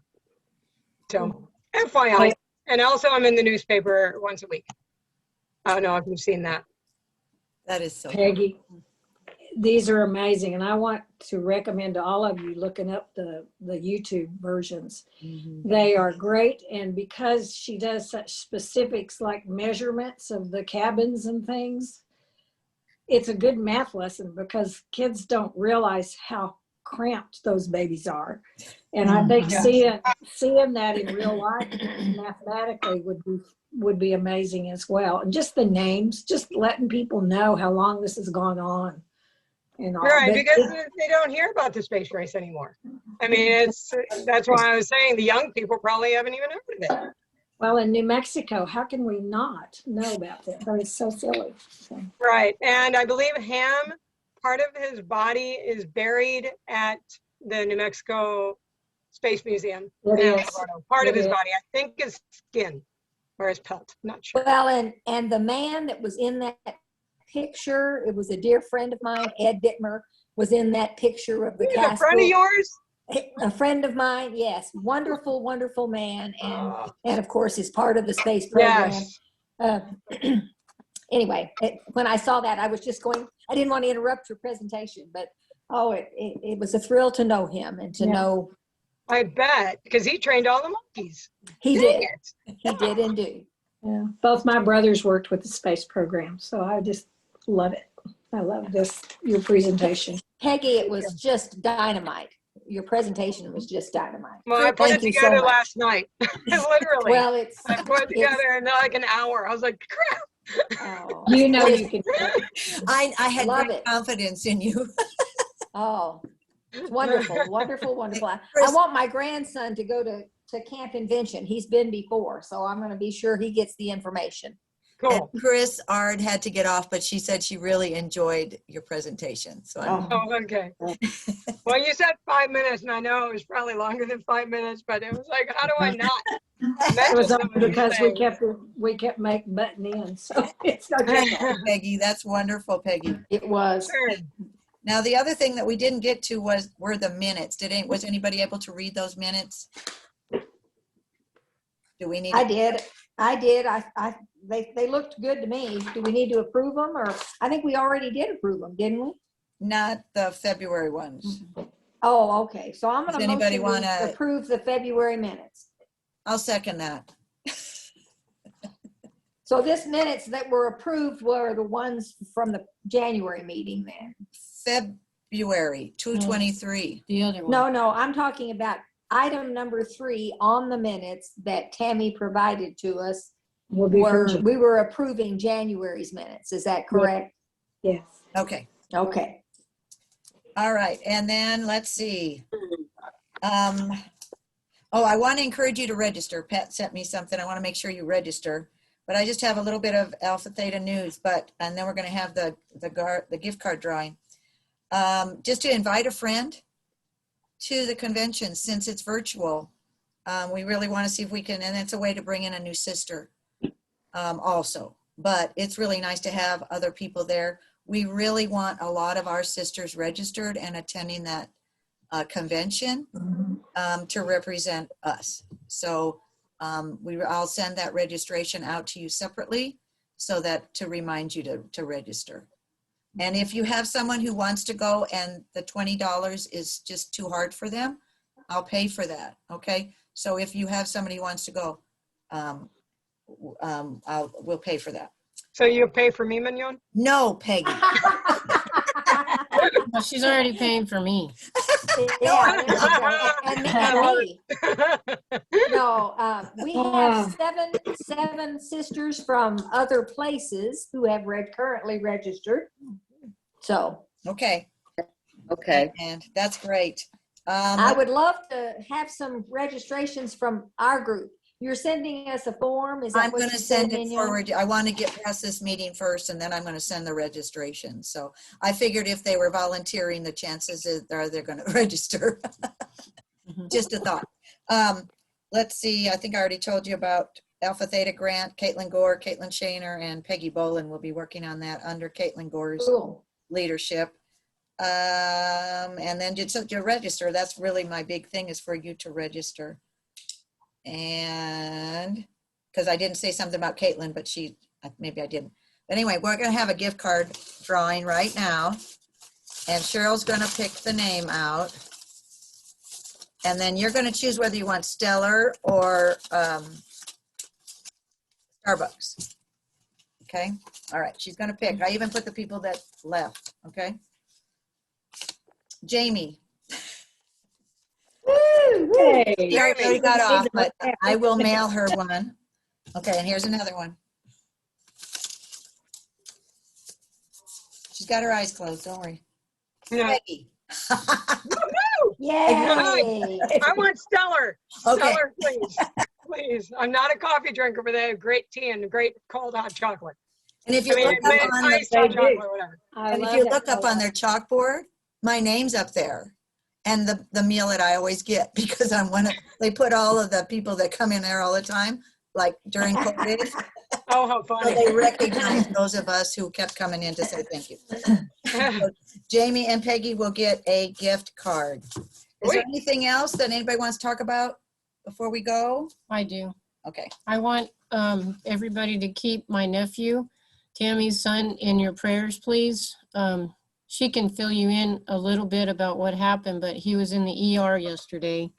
So FYI. And also I'm in the newspaper once a week. I don't know if you've seen that. That is so Peggy, these are amazing. And I want to recommend to all of you looking up the YouTube versions. Mm-hmm. They are great. And because she does such specifics like measurements of the cabins and things, it's a good math lesson because kids don't realize how cramped those babies are. And I think seeing that in real life mathematically would be amazing as well. And just the names, just letting people know how long this has gone on. And all. Right, But because they don't hear about the space race anymore. I mean, that's why I was saying the young people probably haven't even heard of it. Well, in New Mexico, how can we not know about that? That is so silly. So. Right, and I believe Ham, part of his body is buried at the New Mexico Space Museum. Part of his body, I think his skin or his pelt, I'm not sure. Well, and the man that was in that picture, it was a dear friend of mine, Ed Dittmer, was in that picture of the He's a friend of yours? A friend of mine, yes. Wonderful, wonderful man. And of course, is part of the space program. Yes. Anyway, when I saw that, I was just going, I didn't want to interrupt your presentation, but it was a thrill to know him and to know. I bet, because he trained all the monkeys. He did. He did indeed. Yeah. Both my brothers worked with the space program, so I just love it. I love your presentation. Peggy, it was just dynamite. Your presentation was just dynamite. Well, I put it together last night, literally. Well, I put it together in like an hour. I was like, crap. Oh, you know you can. I had great confidence in you. Oh, it's wonderful, wonderful, wonderful. I want my grandson to go to Camp Invention. He's been before, so I'm going to be sure he gets the information. Cool. And Chris Ard had to get off, but she said she really enjoyed your presentation. So okay. Well, you said 5 minutes, and I know it was probably longer than 5 minutes, but it was like, how do I not? It was only because we kept making button in, so it's okay. Peggy, that's wonderful, Peggy. It was. Sure. Now, the other thing that we didn't get to were the minutes. Was anybody able to read those minutes? Do we need? I did. They looked good to me. Do we need to approve them, or I think we already did approve them, didn't we? Not the February ones. Oh, okay. So I'm going to anybody motion want to approve the February minutes. I'll second that. So this minutes that were approved were the ones from the January meeting then. February 2/23. The other one. No, I'm talking about item number 3 on the minutes that Tammy provided to us. We were approving January's minutes. Is that correct? Yes. Okay. Okay. All right. And then let's see. I want to encourage you to register. Pat sent me something. I want to make sure you register. But I just have a little bit of Alpha Theta news, and then we're going to have the gift card drawing. Just to invite a friend to the convention, since it's virtual. We really want to see if we can, and it's a way to bring in a new sister also. But it's really nice to have other people there. We really want a lot of our sisters registered and attending that convention to represent us. So I'll send that registration out to you separately so that to remind you to register. And if you have someone who wants to go and the $20 is just too hard for them, I'll pay for that. Okay. So if you have somebody who wants to go, we'll pay for that. So you pay for me, Mignon? No, Peggy. Well, she's already paying for me. Yeah, and me. No, we have seven sisters from other places who have currently registered. So. Okay. And that's great. I would love to have some registrations from our group. You're sending us a form? Is I'm that what going you to said, send it Mignon? forward. I want to get past this meeting first, and then I'm going to send the registration. So I figured if they were volunteering, the chances are they're going to register. Just a thought. Let's see. I think I already told you about Alpha Theta Grant. Caitlin Gore, Caitlin Shaner, and Peggy Bolin will be working on that under Caitlin Gore's Cool. leadership. And then just to register. That's really my big thing, is for you to register. And because I didn't say something about Caitlin, but maybe I didn't. But anyway, we're going to have a gift card drawing right now. And Cheryl's going to pick the name out. And then you're going to choose whether you want Stellar or Starbucks. Okay. All right. She's going to pick. I even put the people that left. Okay. Jamie. Hey. She already got off, but I will mail her one. Okay. And here's another one. She's got her eyes closed. Don't worry. Yeah. Peggy. Yay! I want Stellar. Okay. Stellar, please. Please. I'm not a coffee drinker, but they have great tea and great cold hot chocolate. And if you look up on iced hot the, chocolate, whatever. and if you look up on their chalkboard, my name's up there. And the meal that I always get, because I'm they put all of the people that come in there all the time, like during COVID. Oh, how So funny. they recognize those of us who kept coming in to say thank you. So Jamie and Peggy will get a gift card. Is there anything else that anybody wants to talk about before we go? I do. Okay. I want everybody to keep my nephew, Tammy's son, in your prayers, please. She can fill you in a little bit about what happened, but he was in the ER yesterday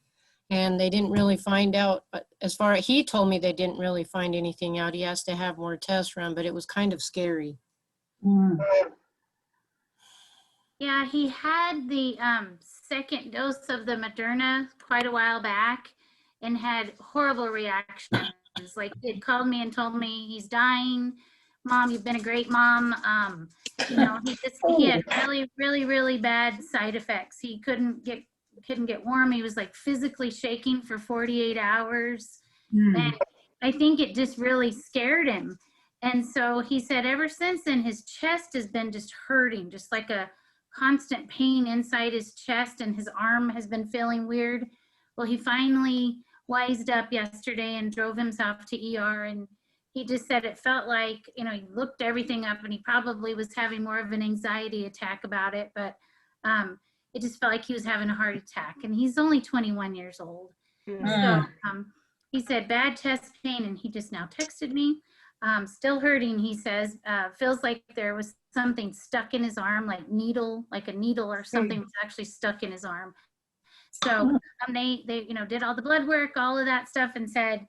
and they didn't really find out. As far as he told me, they didn't really find anything out. He has to have more tests run, but it was kind of scary. Yeah, he had the second dose of the Moderna quite a while back and had horrible reactions. Like, he had called me and told me he's dying. Mom, you've been a great mom. You know, he had really bad side effects. He couldn't get warm. He was like physically shaking for 48 hours. And I think it just really scared him. And so he said ever since then, his chest has been just hurting, just like a constant pain inside his chest, and his arm has been feeling weird. Well, he finally wised up yesterday and drove himself to ER, and he just said it felt like, you know, he looked everything up and he probably was having more of an anxiety attack about it, but it just felt like he was having a heart attack, and he's only 21 years old. So he said bad chest pain, and he just now texted me. Still hurting, he says. Feels like there was something stuck in his arm, like a needle or something was actually stuck in his arm. So they you know, did all the blood work, all of that stuff, and said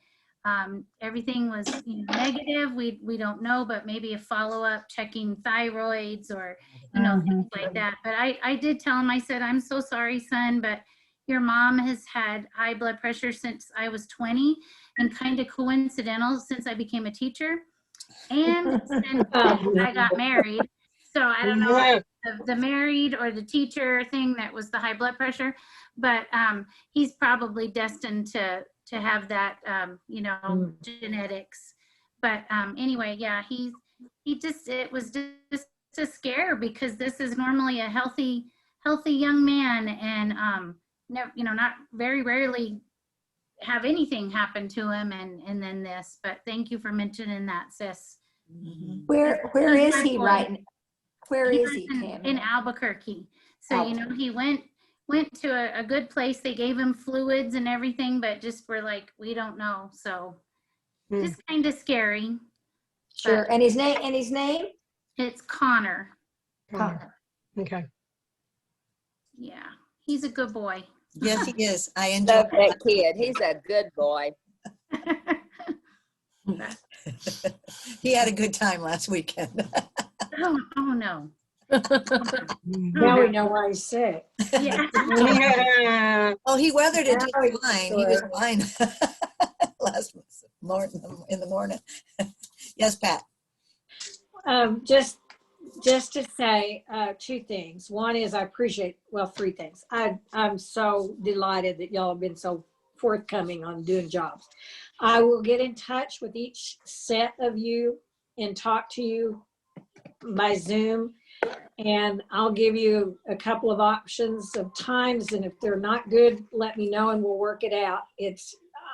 everything was, you know, negative. We don't know, but maybe a follow-up checking thyroids or, you know, things like that. But I did tell him, I said, I'm so sorry, son, but your mom has had high blood pressure since I was 20, and kind of coincidental since I became a teacher and since I got married. So I don't know if the married or the teacher thing that was the high blood pressure, but he's probably destined to have that, you know, genetics. But anyway, yeah, it was just a scare, because this is normally a healthy young man, and you know, not very rarely have anything happen to him, and then this. But thank you for mentioning that, sis. Where is he right now? Where is he, Tammy? In Albuquerque. So, you know, he went to a good place. They gave him fluids and everything, but just were like, we don't know. So just kind of scary. Sure. And his name? It's Connor. Connor. Okay. Yeah. He's a good boy. Yes, he is. I enjoy Love that kid. He's a good boy. He had a good time last weekend. Oh no. Now we know why he's sick. Yeah. Oh, he weathered it just fine. He was fine last in the morning. Yes, Pat. Just to say two things. One is I appreciate, well, three things. I'm so delighted that y'all have been so forthcoming on doing jobs. I will get in touch with each set of you and talk to you by Zoom. And I'll give you a couple of options of times. And if they're not good, let me know and we'll work it out.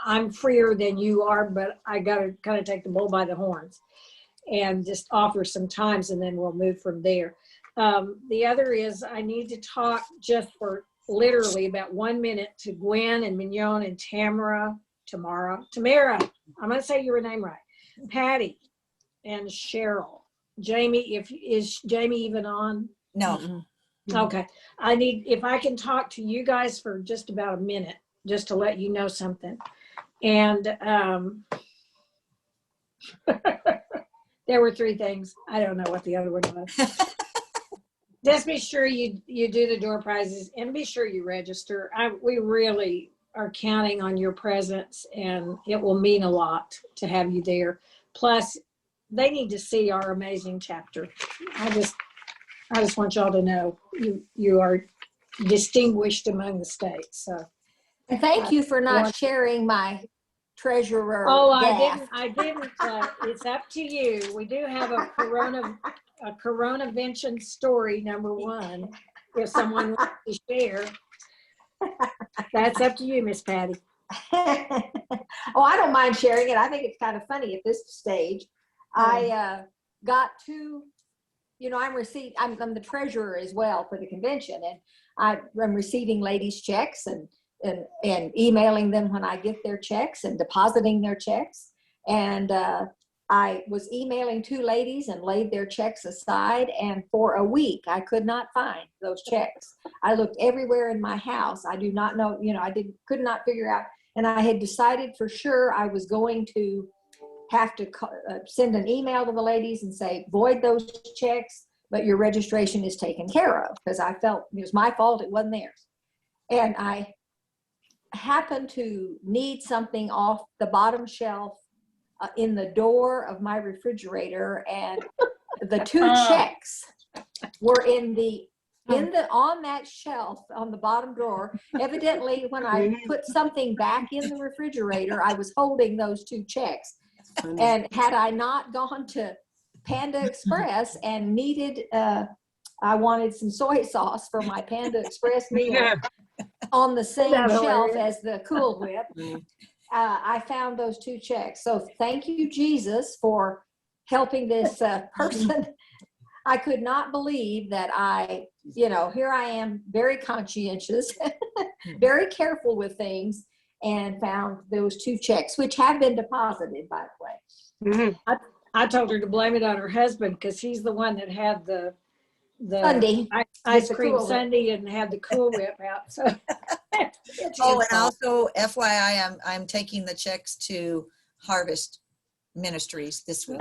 I'm freer than you are, but I got to kind of take the bull by the horns and just offer some times, and then we'll move from there. The other is I need to talk just for literally about 1 minute to Gwen and Mignon and Tamara, Tamara, I'm going to say your name right, Patty and Cheryl. Jamie, is Jamie even on? No. Okay. If I can talk to you guys for just about a minute, just to let you know something. And there were 3 things. I don't know what the other one was. Just be sure you do the door prizes and be sure you register. We really are counting on your presence, and it will mean a lot to have you there. Plus, they need to see our amazing chapter. I just want y'all to know you are distinguished among the states. So, and thank you for not sharing my treasurer. Oh, gaff. I didn't. It's up to you. We do have a coronavention story, number 1. If someone wants to share, that's up to you, Miss Patty. Oh, I don't mind sharing it. I think it's kind of funny at this stage. I got 2, I'm the treasurer as well for the convention, and I'm receiving ladies' checks and emailing them when I get their checks and depositing their checks. And I was emailing 2 ladies and laid their checks aside. And for a week, I could not find those checks. I looked everywhere in my house. I do not know, could not figure out. And I had decided for sure I was going to have to send an email to the ladies and say, void those checks, but your registration is taken care of, because I felt it was my fault, it wasn't theirs. And I happened to need something off the bottom shelf in the door of my refrigerator, and the 2 checks were on that shelf on the bottom drawer. Evidently, when I put something back in the refrigerator, I was holding those 2 checks. And had I not gone to Panda Express and I wanted some soy sauce for my Panda Express meal on the same shelf as the Cool Whip, I found those 2 checks. So thank you, Jesus, for helping this person. I could not believe that here I am, very conscientious, very careful with things, and found those 2 checks, which have been deposited, by the way. I told her to blame it on her husband, because he's the one that had the Sunday. ice cream sundae and had the Cool Whip out. So. Oh, and also FYI, I'm taking the checks to Harvest Ministries this week.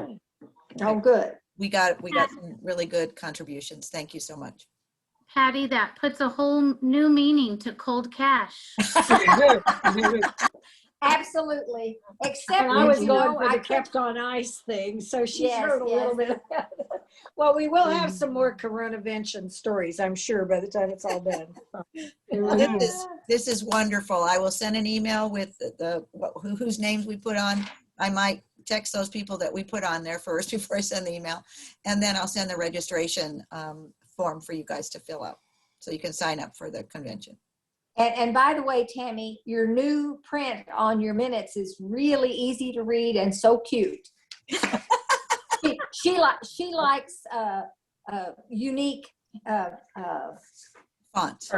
Oh, good. We got some really good contributions. Thank you so much. Patty, that puts a whole new meaning to cold cash. Absolutely. Except I was going for the kept on ice thing, so she's heard a little bit. Well, we will have some more coronavention stories, I'm sure, by the time it's all done. Well, this is wonderful. I will send an email with whose names we put on. I might text those people that we put on there first before I send the email, and then I'll send the registration form for you guys to fill out, so you can sign up for the convention. And by the way, Tammy, your new print on your minutes is really easy to read and so cute. she likes unique fonts,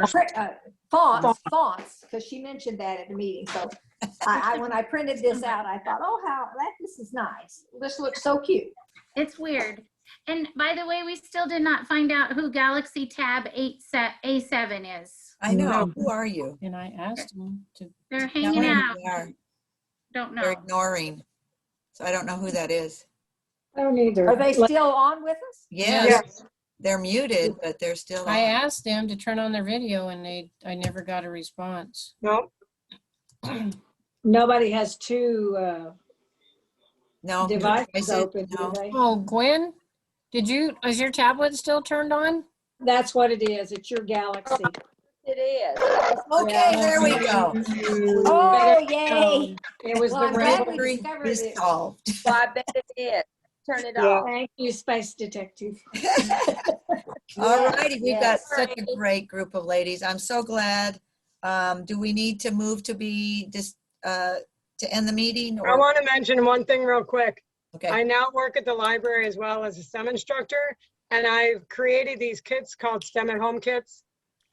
because she mentioned that at the meeting. So when I printed this out, I thought, this is nice. This looks so cute. It's weird. And by the way, we still did not find out who Galaxy Tab A7 is. I know. Who are you? And I asked them to. They're hanging out. Don't know. They're ignoring. So I don't know who that is. I don't either. Are they still on with us? Yes. They're muted, but they're still on. I asked them to turn on their video, and I never got a response. No. Nobody has 2 devices open, no. do they? Oh, Gwen, is your tablet still turned on? That's what it is. It's your Galaxy. It is. Okay, there we go. Oh, yay. It was Well, the I'm glad we regular. discovered Is it. solved. Well, I bet it is. Turn it Yeah. off. Thank you, Space Detective. All righty, we've got yes. such a great group of ladies. I'm so glad. Do we need to move to be just to end the meeting I or? want to mention one thing real quick. Okay. I now work at the library as well as a STEM instructor, and I've created these kits called STEM at Home kits,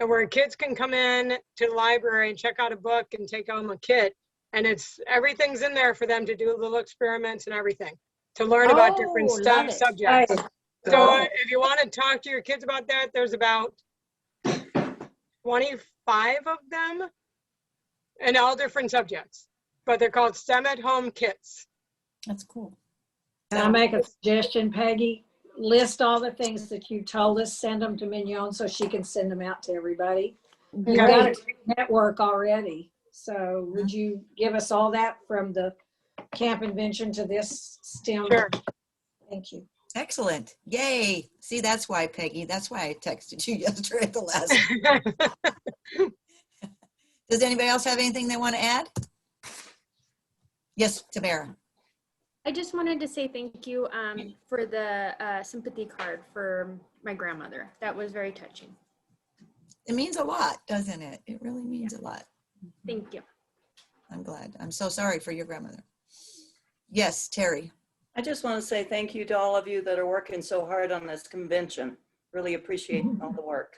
and where kids can come in to the library and check out a book and take home a kit, and everything's in there for them to do little experiments and everything to learn about different Oh, love it. subjects. Hey, So if you want to talk to your kids about that, there's about 25 of them in all different subjects, but they're called STEM at Home kits. That's cool. Can I make a suggestion, Peggy? List all the things that you told us, send them to Mignon so she can send them out to everybody. You've got a great network already. So would you give us all that from the camp invention to this STEM? Sure. Thank you. Excellent. Yay. See, that's why, Peggy, that's why I texted you yesterday at the last. Does anybody else have anything they want to add? Yes, Tamara. I just wanted to say thank you for the sympathy card for my grandmother. That was very touching. It means a lot, doesn't it? It really means a lot. Thank you. I'm glad. I'm so sorry for your grandmother. Yes, Terry. I just want to say thank you to all of you that are working so hard on this convention. Really appreciate all the work.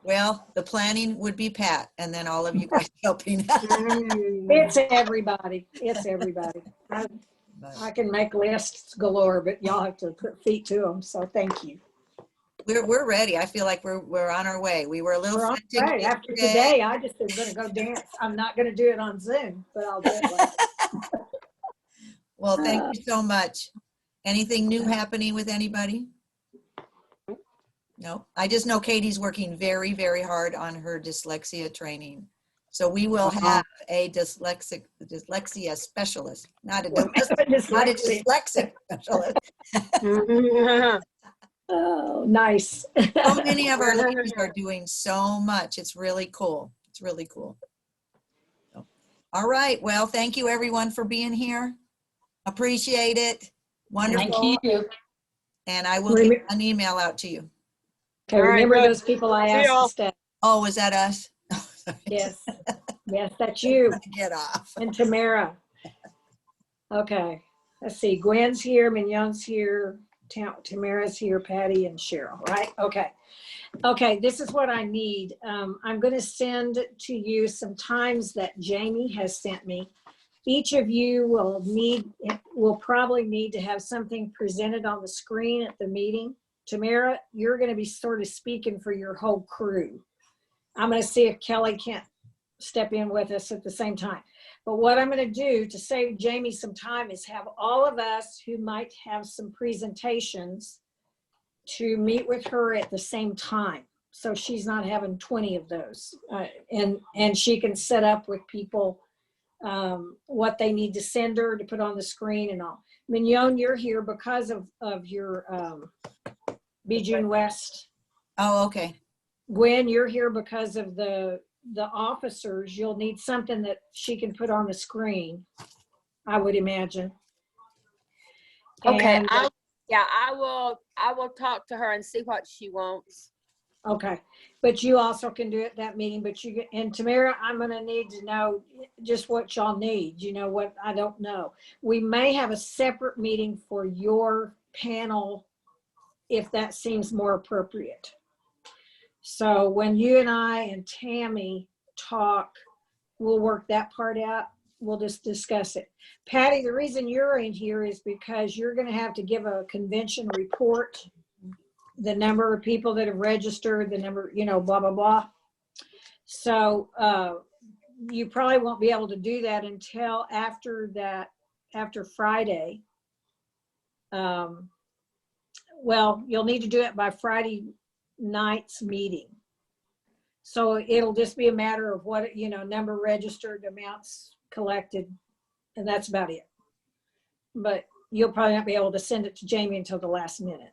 Well, the planning would be Pat, and then all of you guys helping out. It's everybody. It's everybody. I can make lists galore, but y'all have to put feet to them. So thank you. We're ready. I feel like we're on our way. We were a little We're on frantic right. After today, I just am going to go dance. I'm not going to do it on Zoom, but I'll do it later. Well, thank you so much. Anything new happening with anybody? No, I just know Katie's working very, very hard on her dyslexia training. So we will have a dyslexia specialist, not a dyslexic specialist. Oh, nice. So many of our ladies are doing so much. It's really cool. It's really cool. So, all right. Well, thank you everyone for being here. Appreciate it. Wonderful. Thank you. And I will get an email out to you. Okay, remember those people I asked to stay. Oh, was that us? Yes. Yes, that's you. Get off. And Tamara. Okay. Let's see. Gwen's here. Mignon's here. Tamara's here. Patty and Cheryl, right? Okay. Okay, this is what I need. I'm going to send to you some times that Jamie has sent me. Each of you will probably need to have something presented on the screen at the meeting. Tamara, you're going to be sort of speaking for your whole crew. I'm going to see if Kelly can't step in with us at the same time. But what I'm going to do to save Jamie some time is have all of us who might have some presentations to meet with her at the same time. So she's not having 20 of those. And she can set up with people what they need to send her to put on the screen and all. Mignon, you're here because of your Bijou West. Oh, okay. Gwen, you're here because of the officers. You'll need something that she can put on the screen, I would imagine. Okay, And, I will talk to her and see what she wants. okay, but you also can do it at that meeting. But and Tamara, I'm going to need to know just what y'all need. You know what? I don't know. We may have a separate meeting for your panel if that seems more appropriate. So when you and I and Tammy talk, we'll work that part out. We'll just discuss it. Patty, the reason you're in here is because you're going to have to give a convention report, the number of people that have registered, the number, blah, blah, blah. So you probably won't be able to do that until after Friday. Well, you'll need to do it by Friday night's meeting. So it'll just be a matter of what, number registered, amounts collected, and that's about it. But you'll probably not be able to send it to Jamie until the last minute.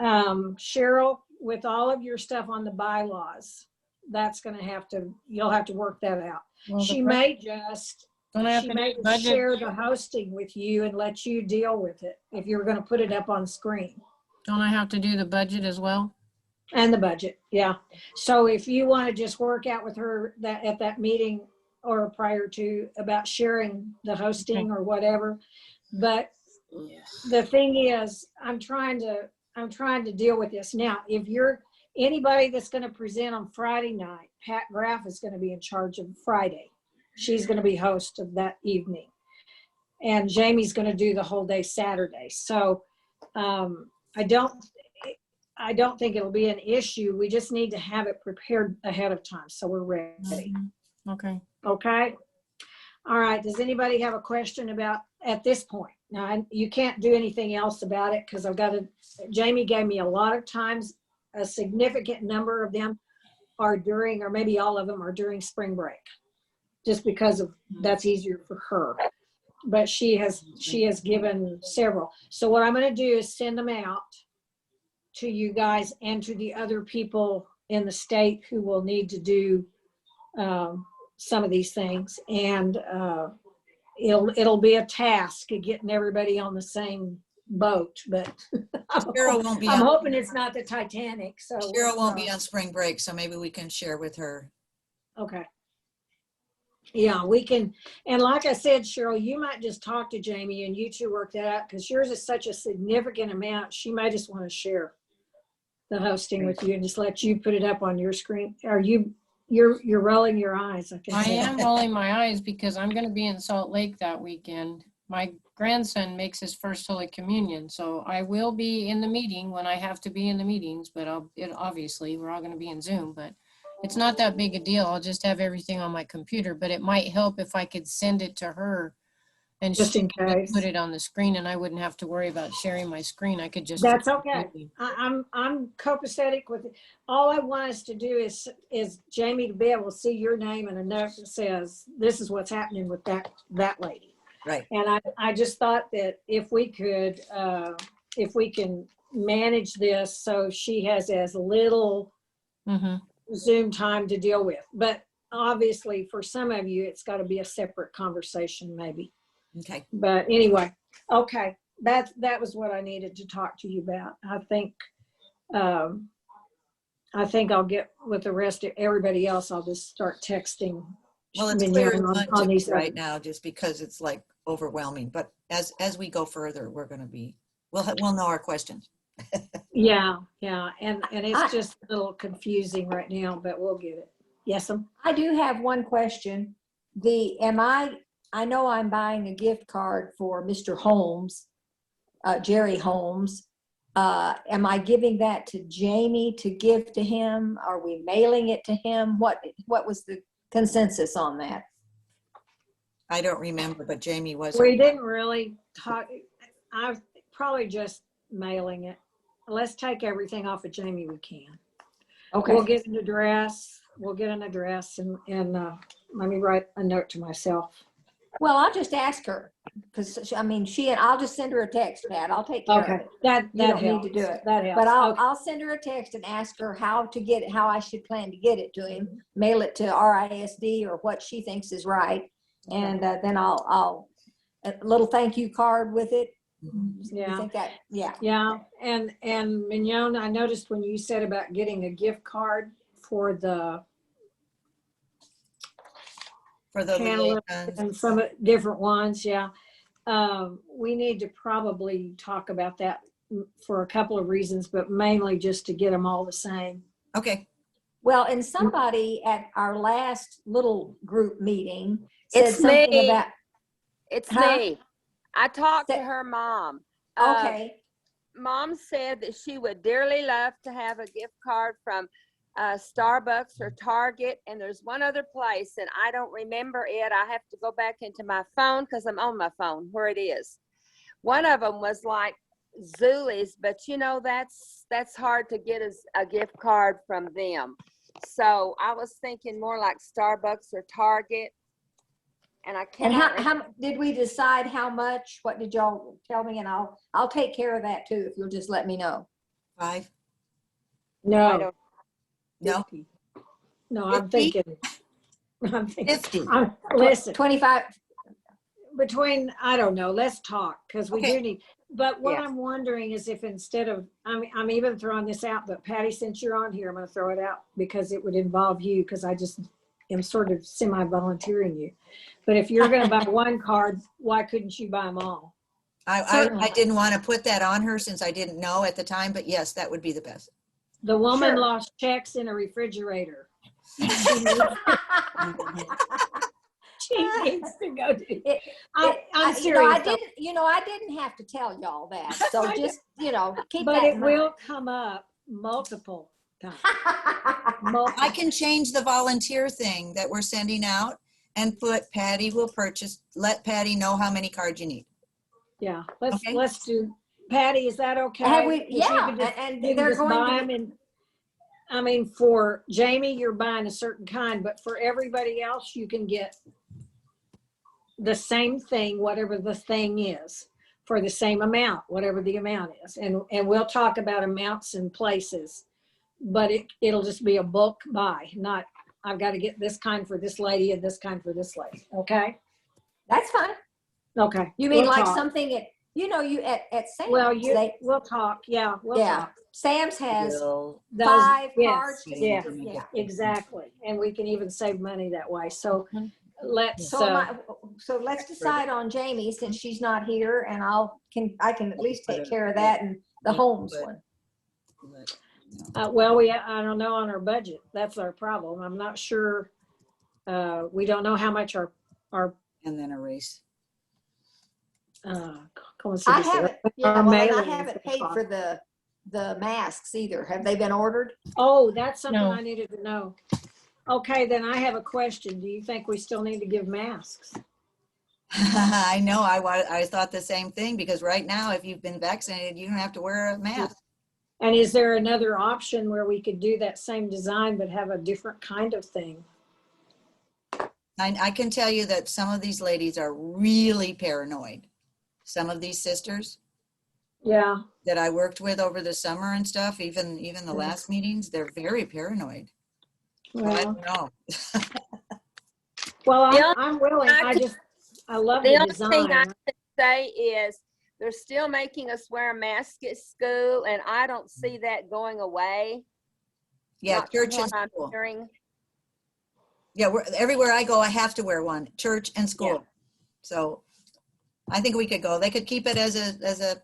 Cheryl, with all of your stuff on the bylaws, that's gonna have to, you'll have to work that out. Well, the She pre- may just, Don't I have she to do may the just budget? share the hosting with you and let you deal with it if you're gonna put it up on screen. Don't I have to do the budget as well? And the budget, yeah. So if you want to just work out with her that at that meeting or prior to about sharing the hosting or whatever. But the thing is, I'm trying to deal with this. Now, if you're anybody that's going to present on Friday night, Pat Graff is going to be in charge of Friday. She's going to be host of that evening. And Jamie's going to do the whole day Saturday. So I don't think it'll be an issue. We just need to have it prepared ahead of time so we're ready. Okay. Okay. All right. Does anybody have a question about at this point? Now, you can't do anything else about it because Jamie gave me a lot of times, a significant number of them are during, or maybe all of them are during spring break, just because of that's easier for her. But she has given several. So what I'm going to do is send them out to you guys and to the other people in the state who will need to do some of these things. And it'll be a task of getting everybody on the same boat, but Cheryl won't be I'm on- hoping it's not the Titanic. So Cheryl won't be on spring break, so maybe we can share with her. Okay. Yeah, we can. And like I said, Cheryl, you might just talk to Jamie and you two work that out because yours is such a significant amount. She might just want to share the hosting with you and just let you put it up on your screen. Are you're rolling your eyes? I am rolling my eyes because I'm going to be in Salt Lake that weekend. My grandson makes his first Holy Communion, so I will be in the meeting when I have to be in the meetings, but obviously we're all going to be in Zoom, but it's not that big a deal. I'll just have everything on my computer, but it might help if I could send it to her and Just she in could case. put it on the screen and I wouldn't have to worry about sharing my screen. I could just. That's okay. I'm copacetic with it. All I want us to do is Jamie to be able to see your name and a note that says this is what's happening with that lady. Right. And I just thought that if we can manage this so she has as little Zoom time to deal with. But obviously for some of you, it's got to be a separate conversation maybe. Okay. But anyway, okay. That was what I needed to talk to you about. I think I'll get with the rest of everybody else. I'll just start texting. Well, it's Mignon clear on these right other- now just because it's like overwhelming. But as we go further, we're going to be, we'll know our questions. Yeah, and it's just a little confusing right now, but we'll get it. Yes, I do have one question. I know I'm buying a gift card for Mr. Holmes, Jerry Holmes. Am I giving that to Jamie to give to him? Are we mailing it to him? What was the consensus on that? I don't remember, but Jamie was. We didn't really talk. I probably just mailing it. Let's take everything off of Jamie. We can. Okay. We'll get an address. We'll get an address and let me write a note to myself. Well, I'll just ask her because I'll just send her a text, Pat. I'll take care of it. That You don't helps. need to do it. That helps. But I'll Okay. I'll send her a text and ask her how to get it, how I should plan to get it to him. Mail it to RISD or what she thinks is right, and then I'll a little thank you card with it. Yeah. You think that? Yeah. Yeah, and Mignon, I noticed when you said about getting a gift card for the panelists liaisons. and some different ones, yeah. We need to probably talk about that for a couple of reasons, but mainly just to get them all the same. Okay. Well, and somebody at our last little group meeting said It's something me. about. It's Huh? me. I talked to her mom. Okay. Mom said that she would dearly love to have a gift card from Starbucks or Target, and there's one other place, and I don't remember it. I have to go back into my phone because I'm on my phone where it is. One of them was like Zulie's, but that's hard to get a gift card from them. So I was thinking more like Starbucks or Target. And I can't. And how did we decide how much? What did y'all tell me? And I'll take care of that too if you'll just let me know. 5? No. No. No, I'm 50? thinking, 50. listen, 25. between, I don't know, let's talk, because we Okay. do need, but what Yeah. I'm wondering is if instead of, I'm even throwing this out, but Patty, since you're on here, I'm gonna throw it out because it would involve you, because I just am sort of semi-volunteering you. But if you're gonna buy one card, why couldn't you buy them all? I didn't want to put that on her since I didn't know at the time, but yes, that would be the best. The woman Sure. lost checks in a refrigerator. She needs to go do. I'm serious. I didn't have to tell y'all that. So just, keep But that it in will mind. come up multiple times. I can change the volunteer thing that we're sending out and put Patty will purchase, let Patty know how many cards you need. Yeah, Okay. let's do, Patty, is that okay? Have we- If you yeah, could just- and you can they're just going to buy be- 'em and, I mean, for Jamie, you're buying a certain kind, but for everybody else, you can get the same thing, whatever the thing is, for the same amount, whatever the amount is. And we'll talk about amounts and places, but it'll just be a bulk buy, not, I've got to get this kind for this lady and this kind for this lady, okay? That's fine. Okay. You mean we'll like talk. something at Sam's? Well, we'll talk, yeah, we'll yeah. talk. Sam's has Those, 5 yes, cards. to yes, use. Yeah. exactly. And we can even save money that way. So let's, So let's decide on Jamie since she's not here, and I can at least take care of that and the Holmes one. well, I don't know on our budget. That's our problem. I'm not sure. We don't know how much our And then erase. I haven't. Yeah, our well, and I mailing haven't is gonna paid for the masks either. Have they been ordered? Oh, that's something No. I needed to know. Okay, then I have a question. Do you think we still need to give masks? I know, I thought the same thing because right now, if you've been vaccinated, you don't have to wear a mask. And is there another option where we could do that same design but have a different kind of thing? I can tell you that some of these ladies are really paranoid. Some of these sisters Yeah. that I worked with over the summer and stuff, even the last meetings, they're very paranoid. Well, I Well, don't know. well, The I'm willing. I love The the only thing I design. can say is they're still making us wear a mask at school, and I don't see that going away. Yeah, Not from church and what I'm school. hearing. Yeah, everywhere I go, I have to wear one, church and school. So I think we could go. They could keep it as a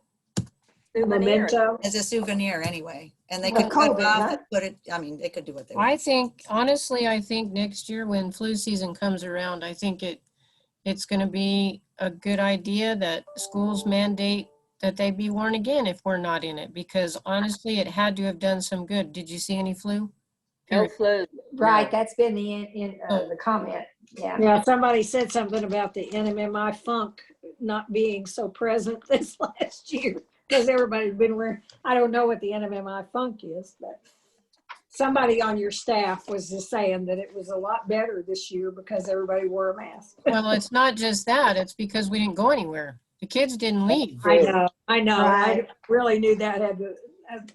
Memento. as a souvenir anyway. And they Well, could cut it COVID, off huh? and put it, I mean, they could do what they want. I think, honestly, I think next year when flu season comes around, I think it's going to be a good idea that schools mandate that they be worn again if we're not in it, because honestly, it had to have done some good. Did you see any flu? No flu. Right. That's been the comment. Yeah. Yeah, somebody said something about the NMMI funk not being so present this last year because everybody's been wearing, I don't know what the NMMI funk is, but somebody on your staff was just saying that it was a lot better this year because everybody wore a mask. Well, it's not just that. It's because we didn't go anywhere. The kids didn't leave. I know. Right. I really knew that had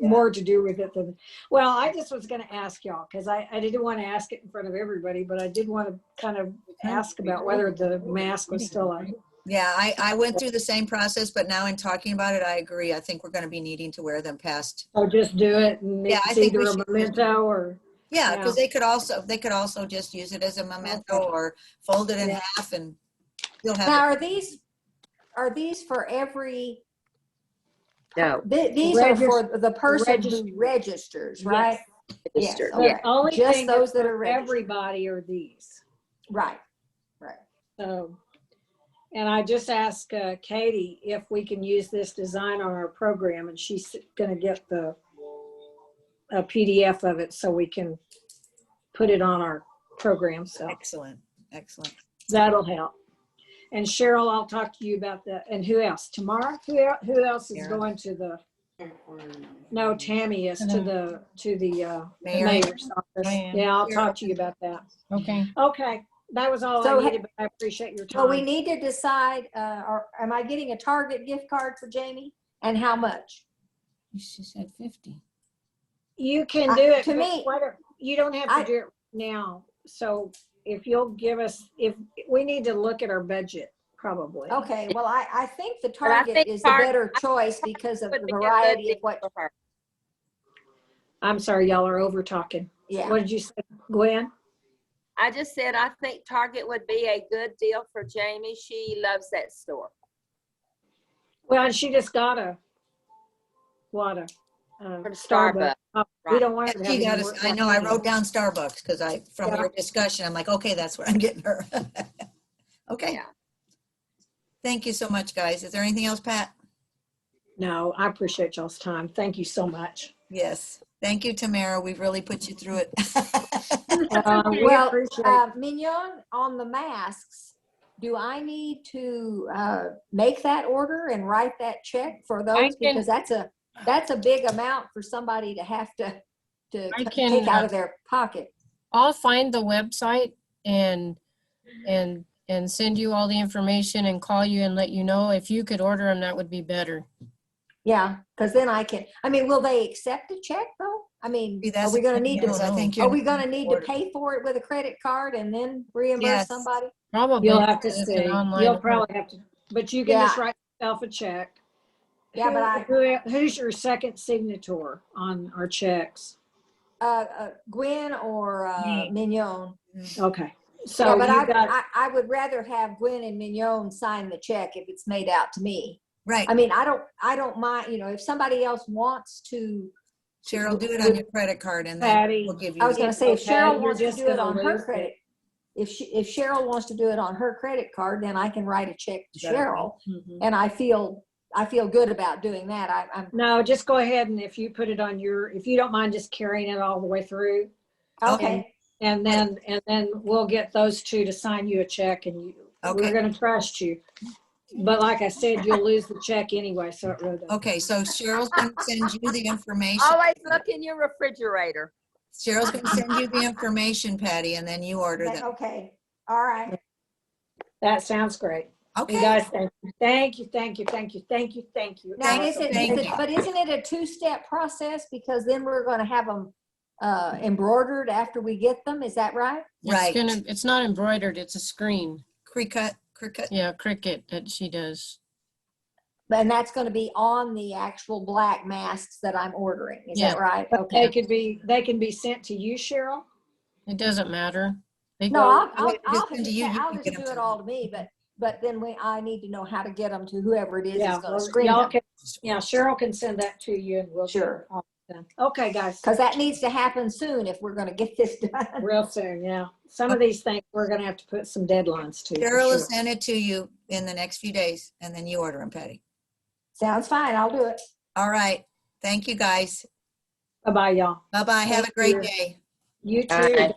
more to do with it than, well, I just was going to ask y'all because I didn't want to ask it in front of everybody, but I did want to kind of ask about whether the mask was still on. Yeah, I went through the same process, but now in talking about it, I agree. I think we're going to be needing to wear them past. Oh, just do it and Yeah, I it's think either we a should memento or. Yeah, because they could also just use it as a memento or fold it in half and you'll have Now, it. are these for every? No. These are for the person who registers, right? Yes. Registered. Okay. The only Just thing those that's that are for registered. everybody are these. Right. Right. So, and I just asked Katie if we can use this design on our program, and she's going to get a PDF of it so we can put it on our program. So Excellent. that'll help. And Cheryl, I'll talk to you about that. And who else? Tomorrow? Who else is going to the? No, Tammy is to the mayor's office. Yeah, I'll talk to you about that. Okay. Okay, that was all So, I needed, but I appreciate your time. So we need to decide, or am I getting a Target gift card for Jamie? And how much? She said 50. You can do it. To but me, you don't have to do it now, so if you'll give us, if we need to look at our budget, probably. Okay, well, I think the But I Target think is the Target- better choice because of would the be a good variety of deal what, for her. I'm sorry, y'all are over talking. yeah. What did you say, Gwen? I just said I think Target would be a good deal for Jamie. She loves that store. Well, she just got a From Starbucks. Starbucks, We right. don't want her to have She got any us, more. I know, I wrote down Starbucks because from Yeah. your discussion, I'm like, okay, that's where I'm getting her. Okay. Yeah. Thank you so much, guys. Is there anything else, Pat? No, I appreciate y'all's time. Thank you so much. Yes. Thank you, Tamara. We've really put you through it. We Well, appreciate it. Mignon, on the masks, do I need to make that order and write that check for those? can- Because that's a big amount for somebody to have to I can, take out of their pocket. I'll find the website and send you all the information and call you and let you know. If you could order them, that would be better. Yeah, because then will they accept a check though? I mean, See, are that's we the gonna thing need to, is, I think are you're we gonna need to order. pay for it with a credit card and then reimburse Yes. somebody? Probably. You'll have to It's an see. online You'll order. probably have to, but you can just write yourself a check. Yeah, but Who's your second signator on our checks? Gwen or Me. Mignon? Okay. So Yeah, but you got, I would rather have Gwen and Mignon sign the check if it's made out to me. Right. I mean, I don't mind, if somebody else wants to. Cheryl, do it on your credit card and then Patty, we'll give you. I was gonna say, if Okay, Cheryl you're wants to just do it gonna on her lose it. credit, if Cheryl wants to do it on her credit card, then I can write a check to Is that okay? Cheryl. Mhm. And I feel good about doing that. I'm, No, just go ahead and if you put it on if you don't mind just carrying it all the way through. okay. And then we'll get those two to sign you a check and Okay. we're gonna trust you. But like I said, you'll lose the check anyway, so it really doesn't. Okay, so Cheryl's gonna send you the information. Always look in your refrigerator. Cheryl's gonna send you the information, Patty, and then you order them. Okay, all right. That sounds great. Okay. You guys, thank you. Now, Thank you. but isn't it a two-step process? Because then we're gonna have them embroidered after we get them, is that right? Right. It's not embroidered, it's a screen. Cricut. Yeah, Cricut that she does. And that's gonna be on the actual black masks that I'm ordering, is Yeah. that right? But Okay. they can be sent to you, Cheryl? It doesn't matter. They No, go, I'll send to you, you I'll can just get do them it to all to me, but then I need to know how to get them to whoever it is Yeah, that's gonna well, screen y'all them. can, Cheryl can send that to you and we'll. Sure. Okay, guys. Because that needs to happen soon if we're gonna get this done. Real soon, yeah. Some of these things we're gonna have to put some deadlines to. for Cheryl will sure. send it to you in the next few days and then you order them, Patty. Sounds fine, I'll do it. All right. Thank you, guys. Bye-bye, y'all. Bye-bye. Have a Thank great you. day. You too. Bye.